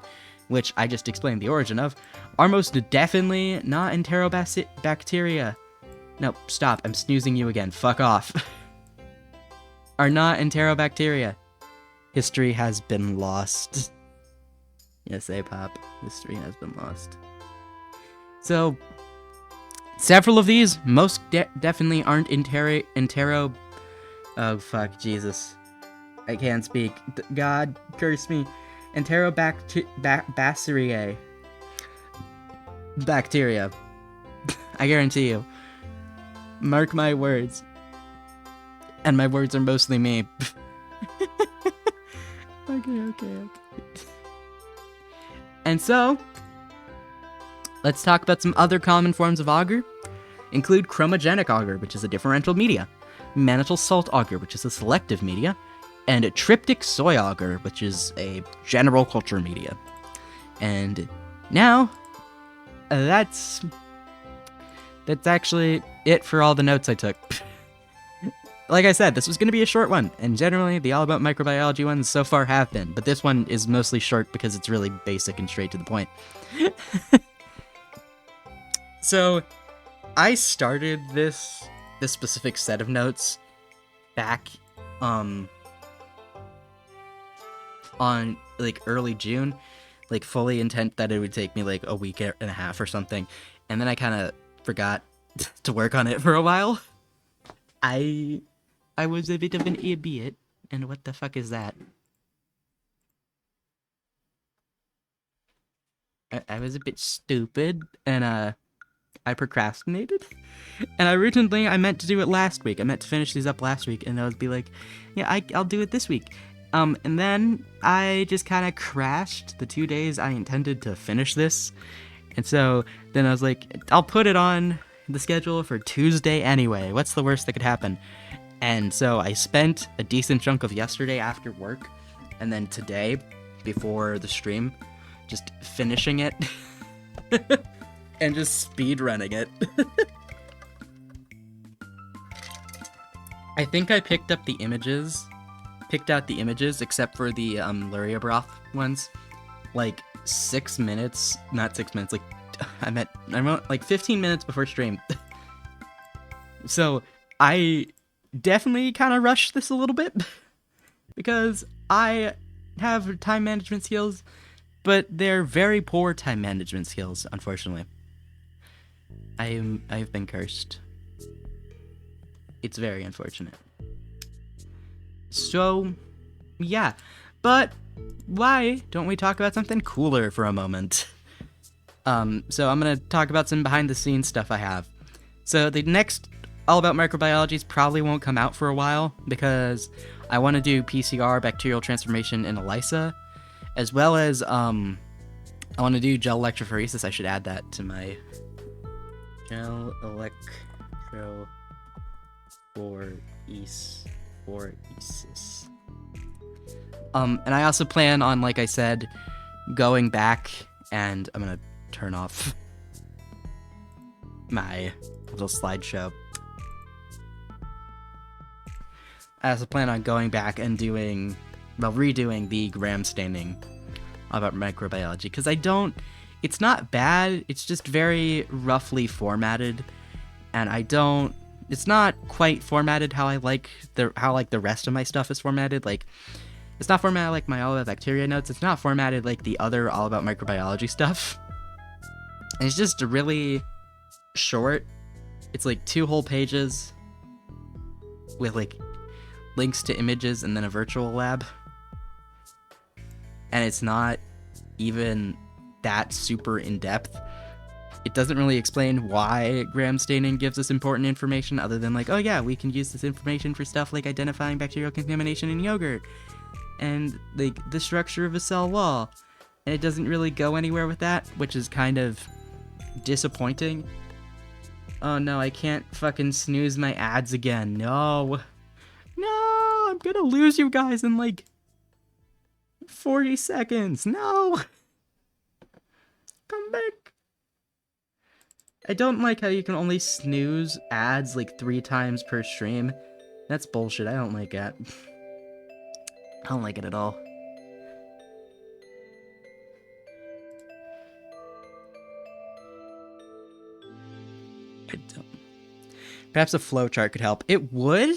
which I just explained the origin of, are most definitely not Enterobacteria. No, stop, I'm snoozing you again, fuck off. Are not Enterobacteria. History has been lost. Yes, A-pop. History has been lost. So, several of these most definitely aren't entero... Oh, fuck, Jesus. I can't speak. God, curse me. Enterobacteriaceae. Bacteria. I guarantee you. Mark my words. And my words are mostly me. Okay. And so, let's talk about some other common forms of agar. Include chromogenic agar, which is a differential media, mannitol salt agar, which is a selective media, and a triptic soy agar, which is a general culture media. And now, that's actually it for all the notes I took. Like I said, this was going to be a short one, and generally the All About Microbiology ones so far have been, but this one is mostly short because it's really basic and straight to the point. So, I started this specific set of notes back on like early June, like fully intent that it would take me like a week and a half or something, and then I kind of forgot to work on it for a while. I was a bit of an idiot, and what the fuck is that? I was a bit stupid, and I procrastinated. And originally I meant to do it last week. I meant to finish these up last week, and I would be like, yeah, I'll do it this week. And then I just kind of crashed the 2 days I intended to finish this. And so then I was like, I'll put it on the schedule for Tuesday anyway. What's the worst that could happen? And so I spent a decent chunk of yesterday after work, and then today, before the stream, just finishing it, and just speed running it. I think I picked out the images, except for the Luria broth ones, like 6 minutes, not 6 minutes, like, I wrote like 15 minutes before stream. So I definitely kind of rushed this a little bit because I have time management skills, but they're very poor time management skills, unfortunately. I've been cursed. It's very unfortunate. So, yeah. But why don't we talk about something cooler for a moment? So I'm gonna talk about some behind-the-scenes stuff I have. So the next All About Microbiologies probably won't come out for a while because I want to do PCR, bacterial transformation, and ELISA, as well as I want to do gel electrophoresis. I should add that to my gel electrophoresis. And I also plan on, like I said, going back, and I'm gonna turn off my little slideshow. I also plan on going back and redoing the gram staining about microbiology, because I don't it's not bad, it's just very roughly formatted, and it's not quite formatted how the rest of my stuff is formatted. Like, it's not formatted like my All About Bacteria notes, it's not formatted like the other All About Microbiology stuff. And it's just really short. It's like 2 whole pages with like links to images and then a virtual lab. And it's not even that super in-depth. It doesn't really explain why gram staining gives us important information other than like, oh yeah, we can use this information for stuff like identifying bacterial contamination in yogurt and like the structure of a cell wall. And it doesn't really go anywhere with that, which is kind of disappointing. Oh no, I can't fucking snooze my ads again. No, I'm gonna lose you guys in like 40 seconds. No, come back. I don't like how you can only snooze ads like 3 times per stream. That's bullshit. I don't like that. I don't like it at all. I don't. Perhaps a flowchart could help. It would?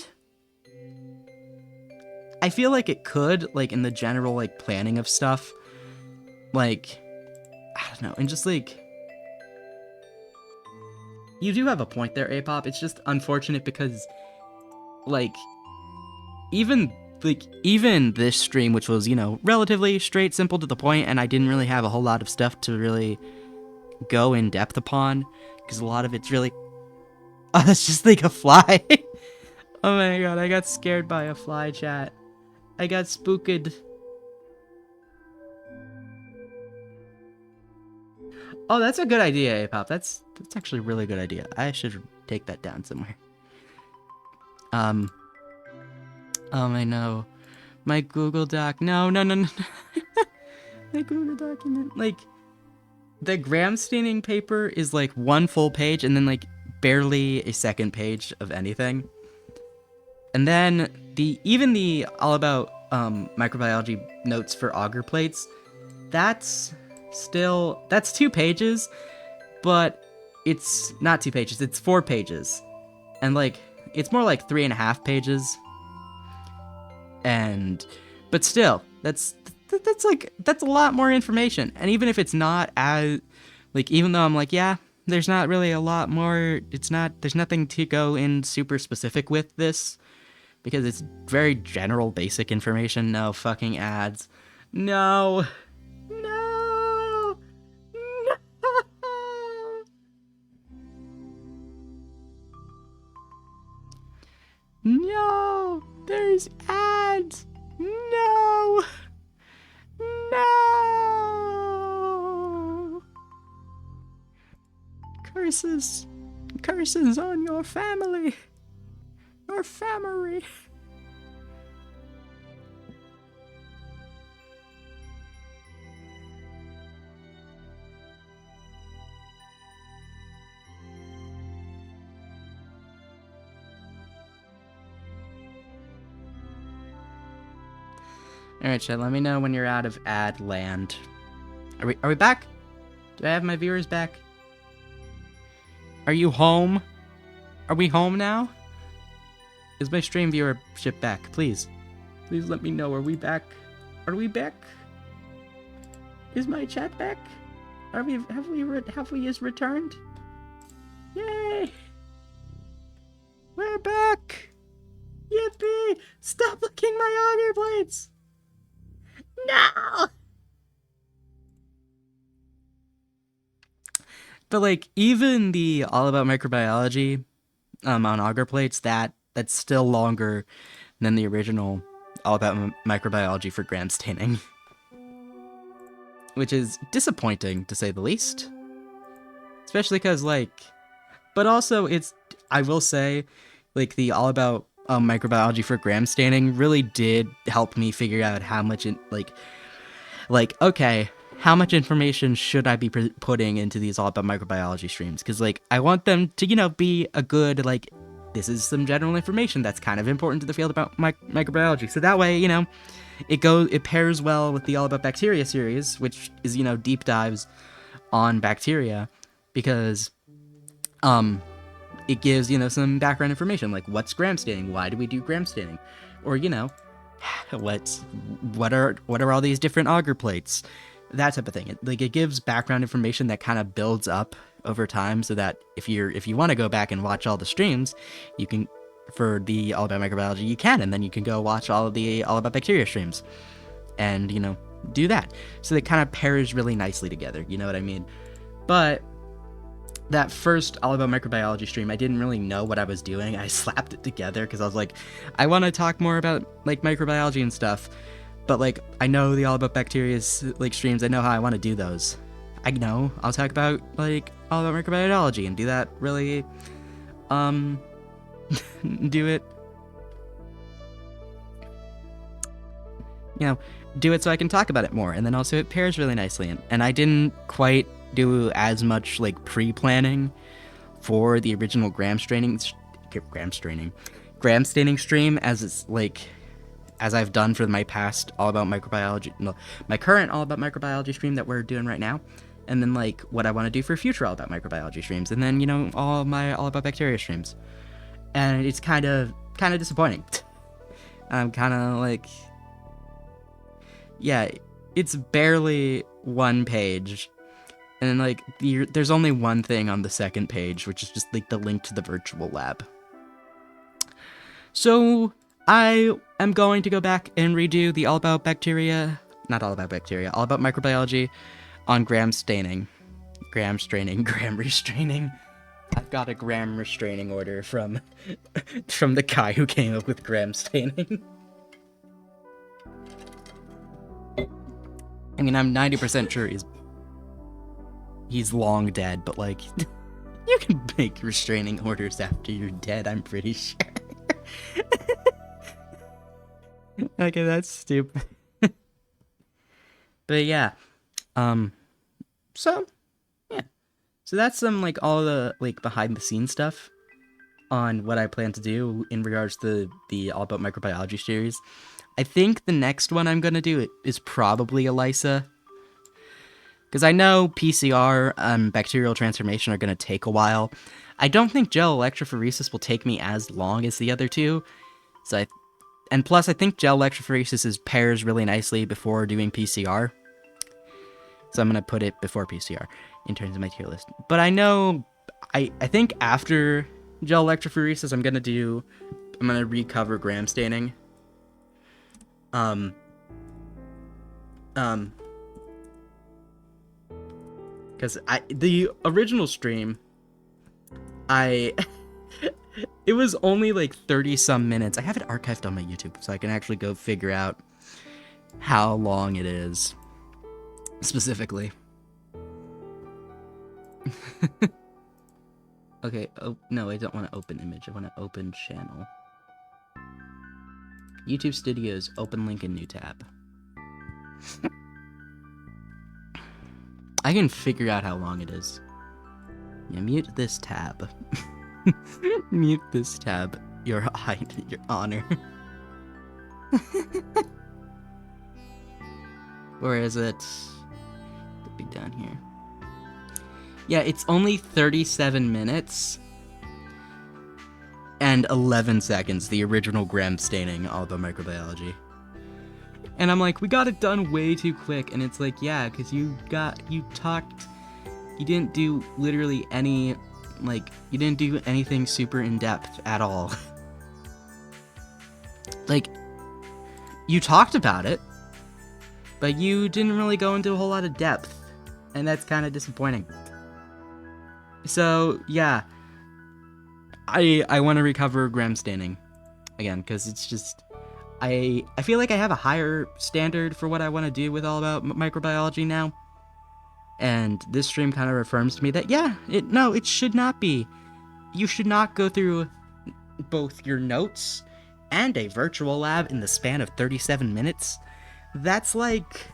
I feel like it could, like, in the general, like, planning of stuff. Like, I don't know, and just, like... You do have a point there, Apop. It's just unfortunate because, like, even this stream, which was, you know, relatively straight, simple, to the point, and I didn't really have a whole lot of stuff to really go in depth upon, because a lot of it's really... Oh, that's just like a fly. Oh my god, I got scared by a fly, chat. I got spooked. Oh, that's a good idea, Apop. That's actually a really good idea. I should take that down somewhere. Oh, I know. My Google Doc. No. My Google document. Like, the gram staining paper is like 1 full page and then like barely a second page of anything. And then even the All About Microbiology notes for Agar plates, that's 2 pages, but it's not 2 pages, it's 4 pages. And like, it's more like 3.5 pages. But still, that's a lot more information. And even if it's not as, like, even though I'm like, yeah, there's not really a lot more, there's nothing to go in super specific with this, because it's very general, basic information. No fucking ads. No. No, there's ads. No. Curses on your family. Your family. Alright, chat, let me know when you're out of ad land. Are we back? Do I have my viewers back? Are you home? Are we home now? Is my stream viewership back? Please. Please let me know. Are we back? Are we back? Is my chat back? Have we just returned? Yay! We're back! Yippee! Stop licking my auger plates! No! But like, even the All About Microbiology on Agar plates, that's still longer than the original All About Microbiology for gram staining. Which is disappointing, to say the least. Especially because, like... But also, I will say, like, the All About Microbiology for gram staining really did help me figure out how much, okay, how much information should I be putting into these All About Microbiology streams? Because, like, I want them to, you know, be a good, like, this is some general information that's kind of important to the field about microbiology. So that way, you know, it pairs well with the All About Bacteria series, which is, you know, deep dives on bacteria, because it gives, some background information, like what's gram staining, why do we do gram staining, or what are all these different agar plates, that type of thing. It gives background information that kind of builds up over time, so that if you want to go back and watch all the streams, you can, for the All About Microbiology, you can, and then you can go watch all of the All About Bacteria streams, and do that. So they kind of pairs really nicely together. You know what I mean? But that first All About Microbiology stream, I didn't really know what I was doing. I slapped it together because I was like, I want to talk more about like microbiology and stuff, but like I know the All About Bacteria's like streams. I know how I want to do those. I know I'll talk about like All About Microbiology and do that really, do it, do it so I can talk about it more, and then also it pairs really nicely. And I didn't quite do as much like pre-planning for the original gram staining stream as it's like as I've done for my past All About Microbiology, my current All About Microbiology stream that we're doing right now, and then like what I want to do for future All About Microbiology streams, and then all my All About Bacteria streams. And it's kind of disappointing. I'm kind of like, yeah, it's barely one page. And like, there's only one thing on the second page, which is just like the link to the virtual lab. So I am going to go back and redo the All About Microbiology on gram restraining. I've got a gram restraining order from the guy who came up with gram staining. I mean, I'm 90% sure he's long dead, but like, you can make restraining orders after you're dead, I'm pretty sure. Okay, that's stupid. But yeah, so yeah, so that's some like all the like behind the scenes stuff on what I plan to do in regards to the All About Microbiology series. I think the next one I'm gonna do is probably ELISA, because I know PCR and bacterial transformation are gonna take a while. I don't think gel electrophoresis will take me as long as the other two. And plus, I think gel electrophoresis pairs really nicely before doing PCR. So I'm going to put it before PCR in terms of my tier list. But I know, I think after gel electrophoresis, I'm going to recover gram staining. Because the original stream, it was only like 30 some minutes. I have it archived on my YouTube, so I can actually go figure out how long it is specifically. Okay, oh no, I don't want to open image. I want to open channel. YouTube Studios, open link in new tab. I can figure out how long it is. Yeah, mute this tab. Mute this tab, your honor. Where is it? It'll be down here. Yeah, it's only 37 minutes and 11 seconds, the original gram staining All About Microbiology. And I'm like, we got it done way too quick, and it's like, yeah, because you didn't do literally any, like, you didn't do anything super in-depth at all. Like, you talked about it, but you didn't really go into a whole lot of depth, and that's kind of disappointing. So, yeah, I want to recover gram staining again, because it's just, I feel like I have a higher standard for what I want to do with All About Microbiology now. And this stream kind of affirms to me that, yeah, it should not be. You should not go through both your notes and a virtual lab in the span of 37 minutes. That's like,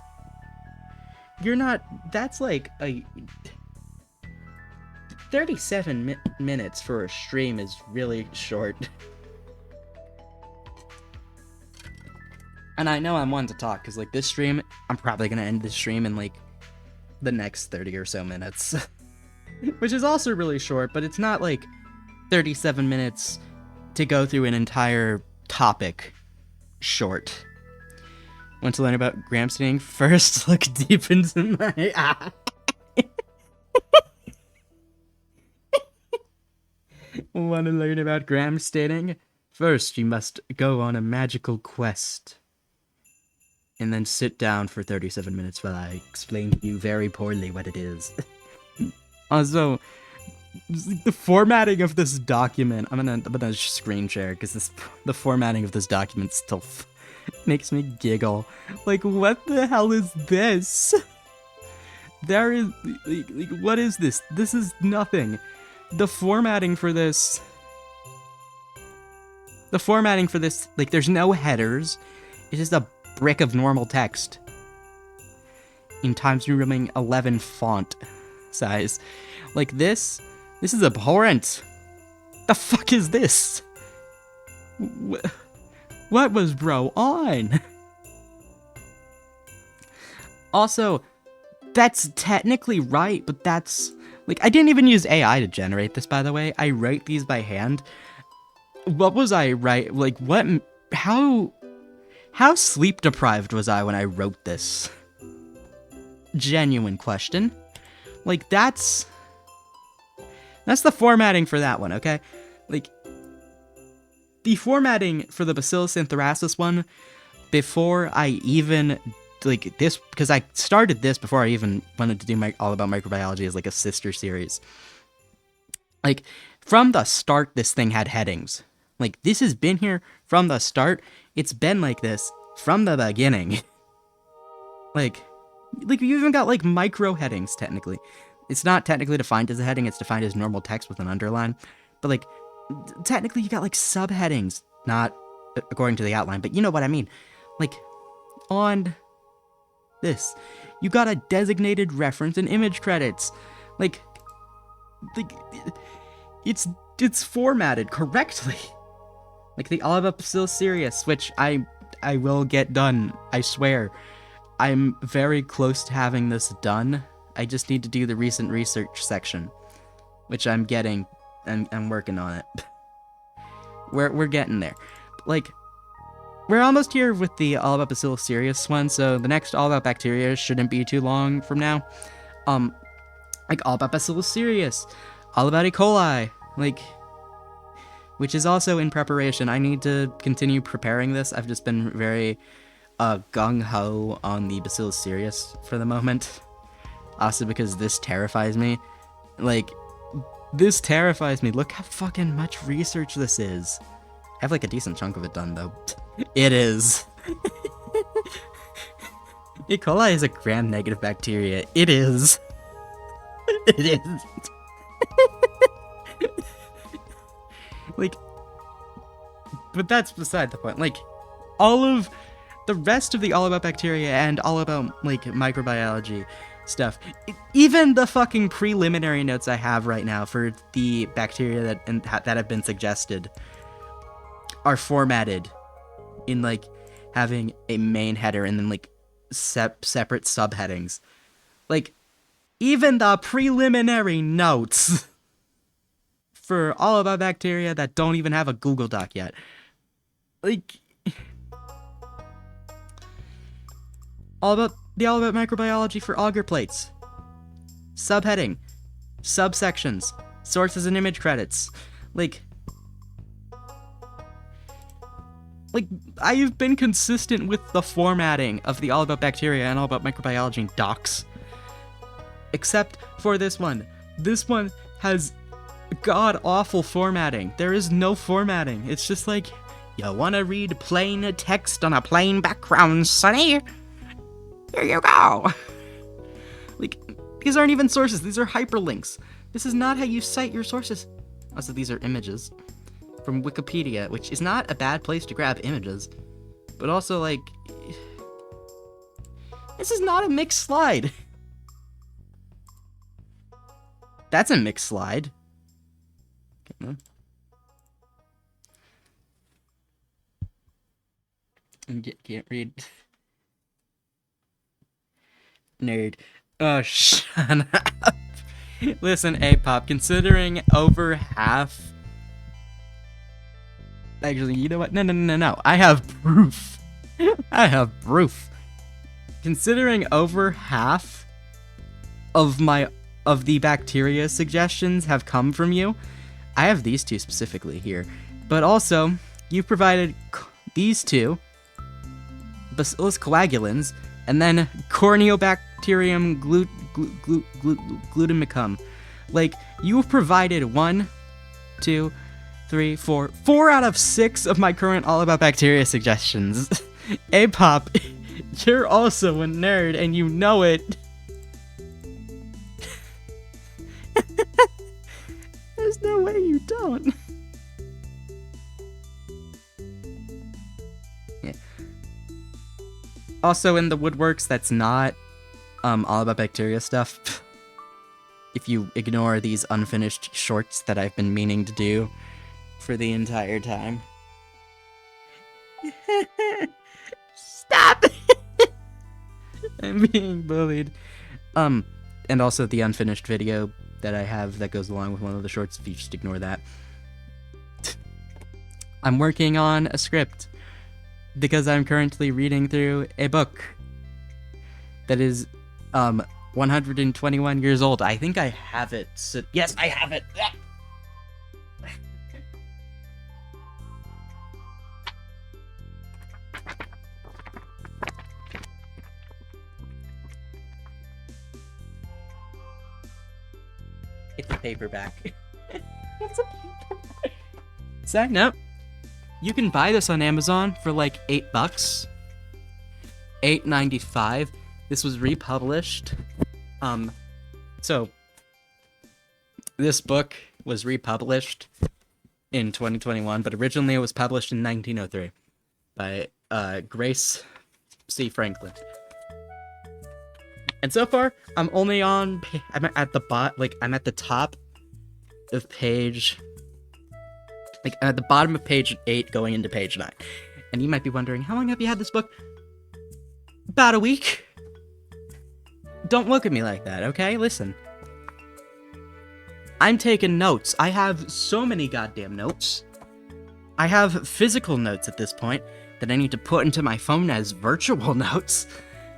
that's like a 37 minutes for a stream is really short. And I know I'm one to talk, because like this stream, I'm probably going to end this stream in like the next 30 or so minutes. Which is also really short, but it's not like 37 minutes to go through an entire topic short. Want to learn about gram staining? First, look deep into my eye. Want to learn about gram staining? First, you must go on a magical quest. And then sit down for 37 minutes while I explain to you very poorly what it is. Also, the formatting of this document, I'm gonna screen share because the formatting of this document still makes me giggle. Like, what the hell is this? There is like, what is this? This is nothing. The formatting for this, like, there's no headers. It's just a brick of normal text in Times New Roman 11 font size. Like, this is abhorrent. The fuck is this? What was bro on? Also, that's technically right, but that's like, I didn't even use AI to generate this, by the way. I write these by hand. What was I right? Like, what? How sleep deprived was I when I wrote this? Genuine question. Like, that's the formatting for that one, okay? Like, the formatting for the Bacillus anthracis one, before I even, like, this, because I started this before I even wanted to do all about microbiology as, like, a sister series. Like, from the start, this thing had headings. Like, this has been here from the start. It's been like this from the beginning. like, you even got, like, micro headings, technically. It's not technically defined as a heading, it's defined as normal text with an underline. But, like, technically you got, like, subheadings, not according to the outline, but you know what I mean. Like, on this, you got a designated reference and image credits. Like it's formatted correctly. Like the Oliva Bacillus cereus, which I will get done, I swear. I'm very close to having this done. I just need to do the recent research section, which I'm getting, and I'm working on it. We're getting there. Like, we're almost here with the All About Bacillus cereus one, so the next All About Bacteria shouldn't be too long from now. Like All About Bacillus cereus, All About E. coli, like, which is also in preparation. I need to continue preparing this. I've just been very gung-ho on the Bacillus cereus for the moment. Also because this terrifies me. Like, this terrifies me. Look how fucking much research this is. I have, like, a decent chunk of it done, though. It is. E. coli is a gram-negative bacteria. It is. It is. Like, but that's beside the point. Like, all of the rest of the All About Bacteria and All About, like, microbiology stuff, even the fucking preliminary notes I have right now for the bacteria that have been suggested are formatted in, like, having a main header and then, like, separate subheadings. Like, even the preliminary notes for All About Bacteria that don't even have a Google Doc yet. Like, All About Microbiology for Agar plates. Subheading. Subsections. Sources and image credits. Like, I've been consistent with the formatting of the All About Bacteria and All About Microbiology docs. Except for this one. This one has god-awful formatting. There is no formatting. It's just like, you wanna read plain text on a plain background, sonny? Here you go. Like, these aren't even sources. These are hyperlinks. This is not how you cite your sources. Also, these are images from Wikipedia, which is not a bad place to grab images. But also, like, this is not a mixed slide. That's a mixed slide. Okay. Can't read. Nerd. Oh, shut up. Listen, A-Pop, considering over half... Actually, you know what? No. I have proof. I have proof. Considering over half of the bacteria suggestions have come from you, I have these two specifically here. But also, you've provided these two, Bacillus coagulans, and then Corneobacterium glutamicum. Like, you've provided 1, 2, 3, 4 out of 6 of my current All About Bacteria suggestions. A-Pop, you're also a nerd, and you know it. There's no way you don't. Yeah. Also, in the woodworks, that's not All About Bacteria stuff. If you ignore these unfinished shorts that I've been meaning to do for the entire time. Stop! I'm being bullied. And also the unfinished video that I have that goes along with one of the shorts, if you just ignore that. I'm working on a script because I'm currently reading through a book that is 121 years old. I think I have it. So yes, I have it. It's a paperback. It's a paperback. Side note, you can buy this on Amazon for like $8. $8.95. This was republished. So this book was republished in 2021, but originally it was published in 1903 by Grace C. Franklin. And so far, I'm only on. I'm at the top of page. Like, I'm at the bottom of page 8, going into page 9. And you might be wondering, how long have you had this book? About a week. Don't look at me like that, okay? Listen. I'm taking notes. I have so many goddamn notes. I have physical notes at this point that I need to put into my phone as virtual notes.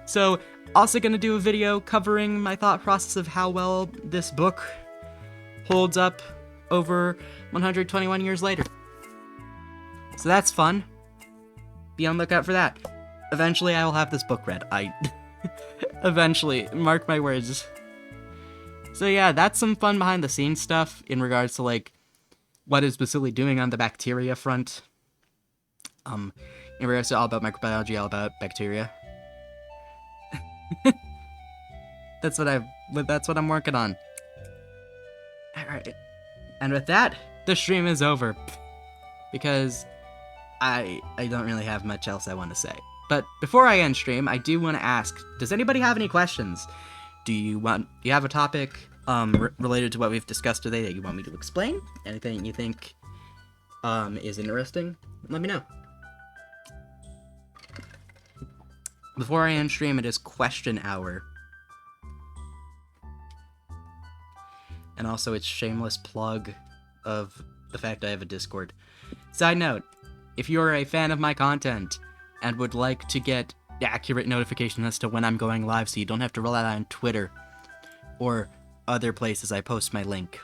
So, also gonna do a video covering my thought process of how well this book holds up over 121 years later. So that's fun. Be on the lookout for that. Eventually I will have this book read. Eventually, mark my words. So yeah, that's some fun behind the scenes stuff in regards to like what is Bacilli doing on the bacteria front. In regards to all about microbiology, all about bacteria. That's what I'm working on. Alright. And with that, the stream is over. Because I don't really have much else I want to say. But before I end stream, I do want to ask, does anybody have any questions? Do you have a topic related to what we've discussed today that you want me to explain? Anything you think is interesting? Let me know. Before I end stream, it is question hour. And also, it's shameless plug of the fact I have a Discord. Side note, if you're a fan of my content and would like to get accurate notification as to when I'm going live so you don't have to rely on Twitter or other places I post my link,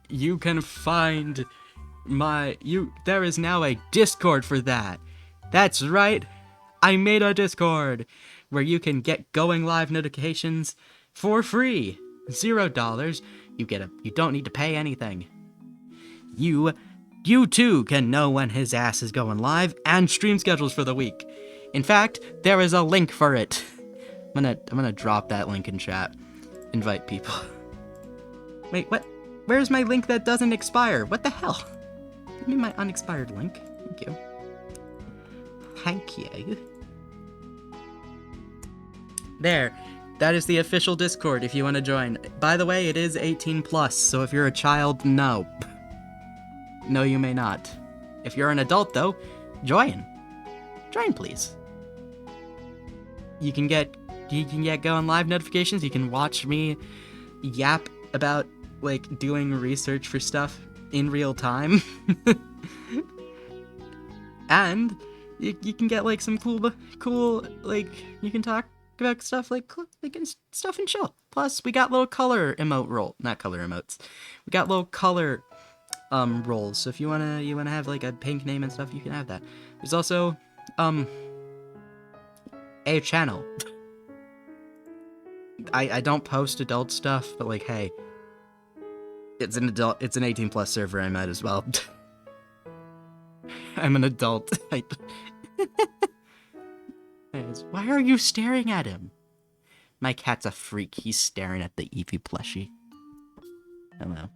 you can find there is now a Discord for that. That's right, I made a Discord where you can get going live notifications for free. $0. You don't need to pay anything. You too can know when his ass is going live and stream schedules for the week. In fact, there is a link for it. I'm gonna drop that link in chat. Invite people. Wait, what? Where's my link that doesn't expire? What the hell? Give me my unexpired link. Thank you. Thank you. There. That is the official Discord if you want to join. By the way, it is 18 plus, so if you're a child, no. No, you may not. If you're an adult, though, join. Join, please. You can get you can go on live notifications. You can watch me yap about like doing research for stuff in real time. And you can get like some cool like you can talk about stuff like stuff and chill. Plus we got little color not color emotes. We got little color roles. So if you wanna have like a pink name and stuff, you can have that. There's also a channel. I don't post adult stuff, but like hey, it's an 18 plus server, I might as well. I'm an adult. Why are you staring at him? My cat's a freak. He's staring at the Eevee plushie. Hello.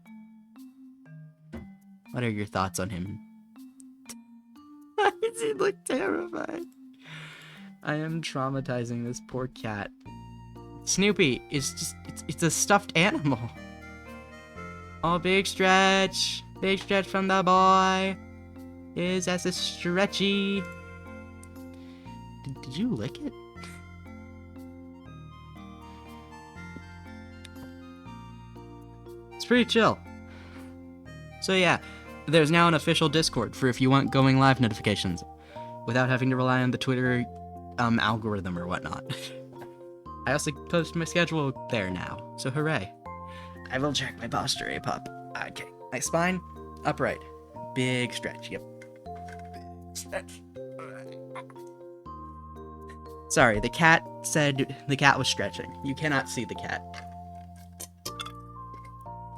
What are your thoughts on him? Why does he look terrified? I am traumatizing this poor cat. Snoopy is just, it's a stuffed animal. Oh, big stretch. Big stretch from the boy. His ass is stretchy. Did you lick it? It's pretty chill. So yeah, there's now an official Discord for if you want going live notifications without having to rely on the Twitter algorithm or whatnot. I also post my schedule there now, so hooray. I will check my posture, pup. Okay, my spine, upright. Big stretch, yep. Stretch. Sorry, the cat said the cat was stretching. You cannot see the cat.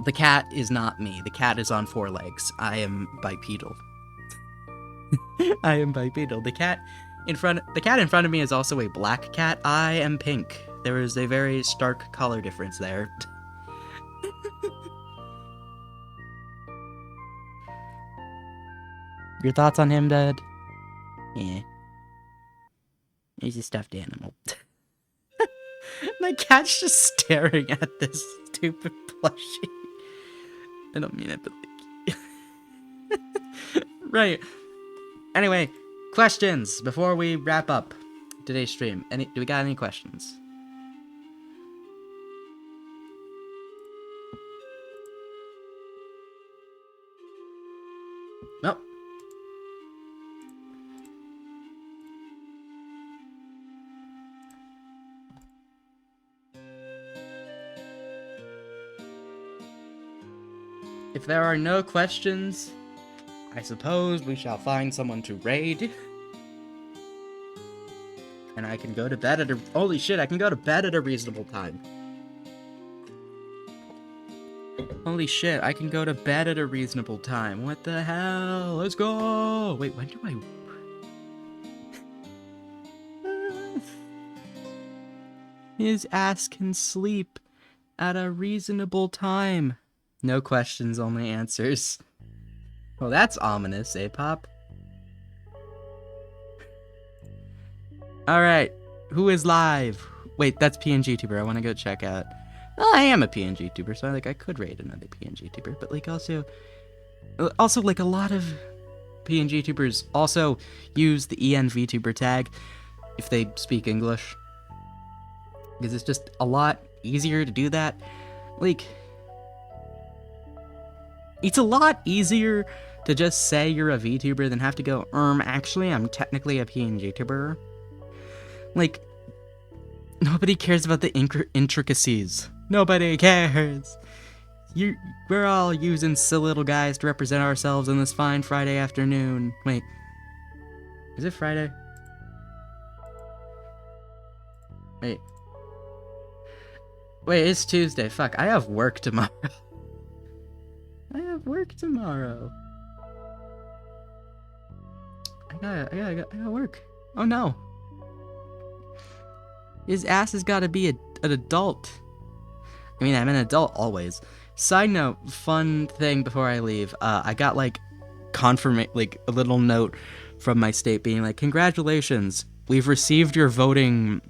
The cat is not me. The cat is on 4 legs. I am bipedal. I am bipedal. The cat in front of me is also a black cat. I am pink. There is a very stark color difference there. Your thoughts on him, Dad? Yeah. He's a stuffed animal. My cat's just staring at this stupid plushie. I don't mean it, but like... Right. Anyway, questions before we wrap up today's stream. Do we got any questions? Nope. If there are no questions, I suppose we shall find someone to raid. And I can go to bed at a... Holy shit, I can go to bed at a reasonable time. Holy shit, I can go to bed at a reasonable time. What the hell? Let's go! Wait, when do I... His ass can sleep at a reasonable time. No questions, only answers. Well, that's ominous, eh, Pop? Alright, who is live? Wait, that's PNG Tuber. I want to go check out. Well, I am a PNG Tuber, so I could raid another PNG Tuber, but like also like a lot of PNG Tubers also use the ENVTuber tag if they speak English. Because it's just a lot easier to do that. Like, it's a lot easier to just say you're a VTuber than have to go, actually, I'm technically a PNG Tuber. Like, nobody cares about the intricacies. Nobody cares. We're all using silly little guys to represent ourselves on this fine Friday afternoon. Wait, is it Friday? Wait, it's Tuesday. Fuck, I have work tomorrow. I have work tomorrow. I gotta work. Oh no. His ass has gotta be an adult. I mean, I'm an adult always. Side note, fun thing before I leave. I got like a little note from my state being like, congratulations, we've received your voting,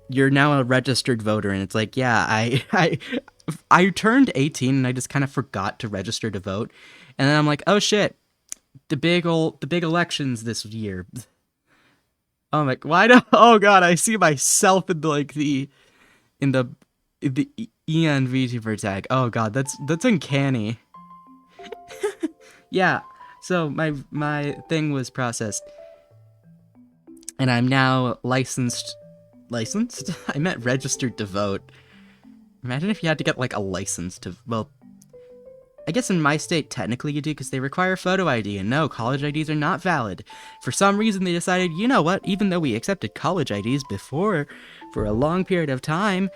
you're now a registered voter. And it's like, yeah, I turned 18 and I just kind of forgot to register to vote. And then I'm like, oh shit, the big elections this year. Oh my, why do, oh god, I see myself in the, like, in the, Eon VTuber tag. Oh god, that's uncanny. Yeah, so my thing was processed, and I'm now licensed. Licensed? I meant registered to vote. Imagine if you had to get like a license to, well, I guess in my state technically you do because they require photo ID, and no, college IDs are not valid. For some reason they decided, you know what, even though we accepted college IDs before for a long period of time,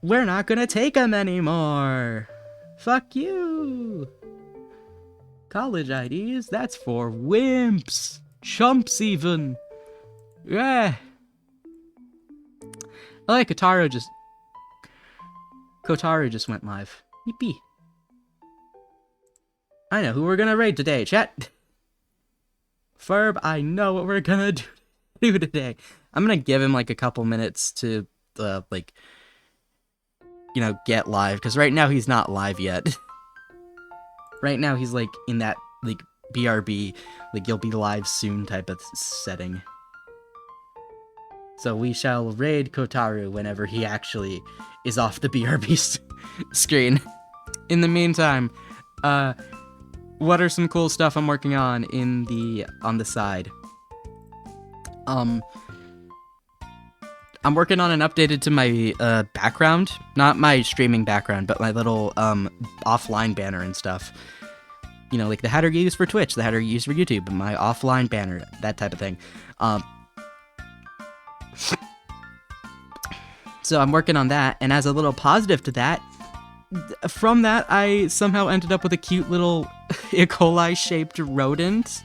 we're not gonna take them anymore. Fuck you. College IDs, that's for wimps. Chumps even. Yeah. Oh, like Kotaro just went live. Yippee. I know who we're gonna raid today, chat. Ferb, I know what we're gonna do today. I'm gonna give him like a couple minutes to, like, you know, get live, because right now he's not live yet. Right now he's like in that, like, BRB, like, you'll be live soon type of setting. So we shall raid Kotaro whenever he actually is off the BRB screen. In the meantime, what are some cool stuff I'm working on on the side? I'm working on an updated to my background, not my streaming background, but my little offline banner and stuff. You know, like the header you use for Twitch, the header you use for YouTube, my offline banner, that type of thing. So I'm working on that, and as a little positive to that, from that I somehow ended up with a cute little E. coli shaped rodent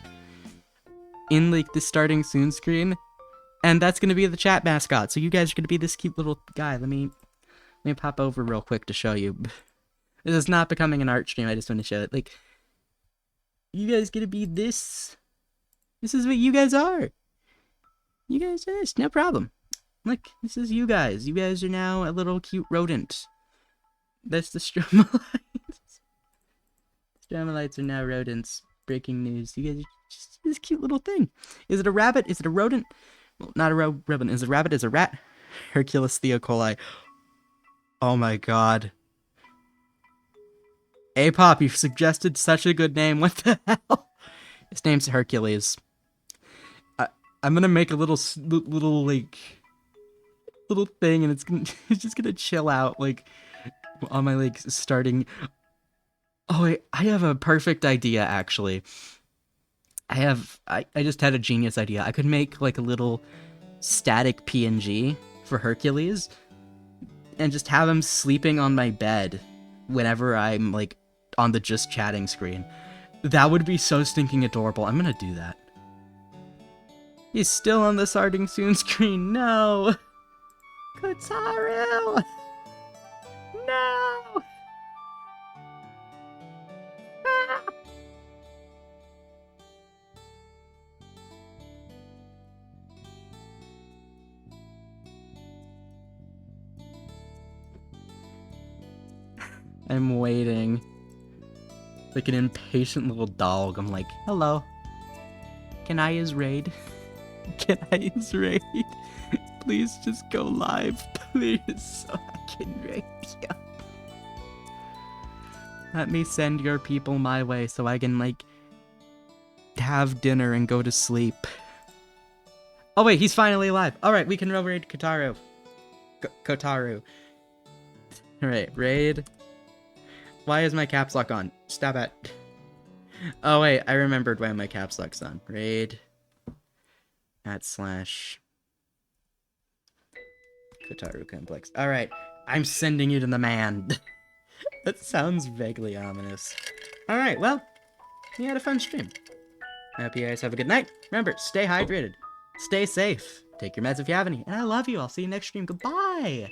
in like the starting soon screen, and that's gonna be the chat mascot. So you guys are gonna be this cute little guy. Let me pop over real quick to show you. This is not becoming an art stream. I just want to show it. Like, you guys gonna be this. This is what you guys are. You guys are this, no problem. Look, this is you guys. You guys are now a little cute rodent. That's the Stromolites. Stromolites are now rodents. Breaking news. You guys are just this cute little thing. Is it a rabbit? Is it a rodent? Well, not a rodent. Is it a rabbit? Is it a rat? Hercules E. coli. Oh my god. A-Pop, you've suggested such a good name. What the hell? His name's Hercules. I'm gonna make a little like, little thing, and it's just gonna chill out, like, on my, like, starting. Oh wait, I have a perfect idea, actually. I just had a genius idea. I could make like a little static PNG for Hercules and just have him sleeping on my bed whenever I'm like on the just chatting screen. That would be so stinking adorable. I'm gonna do that. He's still on the starting soon screen. No! Kotaro! No! Ah! I'm waiting. Like an impatient little dog. I'm like, hello. Can I use raid? Can I use raid? Please just go live, please, so I can raid you. Let me send your people my way so I can, like, have dinner and go to sleep. Oh wait, he's finally alive. Alright, we can raid Kotaro. Kotaro. Alright, raid. Why is my caps lock on? Stop it. Oh wait, I remembered why my caps lock's on. Raid. @ Kotaro Complex. Alright, I'm sending you to the man. That sounds vaguely ominous. Alright, well, we had a fun stream. I hope you guys have a good night. Remember, stay hydrated. Stay safe. Take your meds if you have any. And I love you. I'll see you next stream. Goodbye.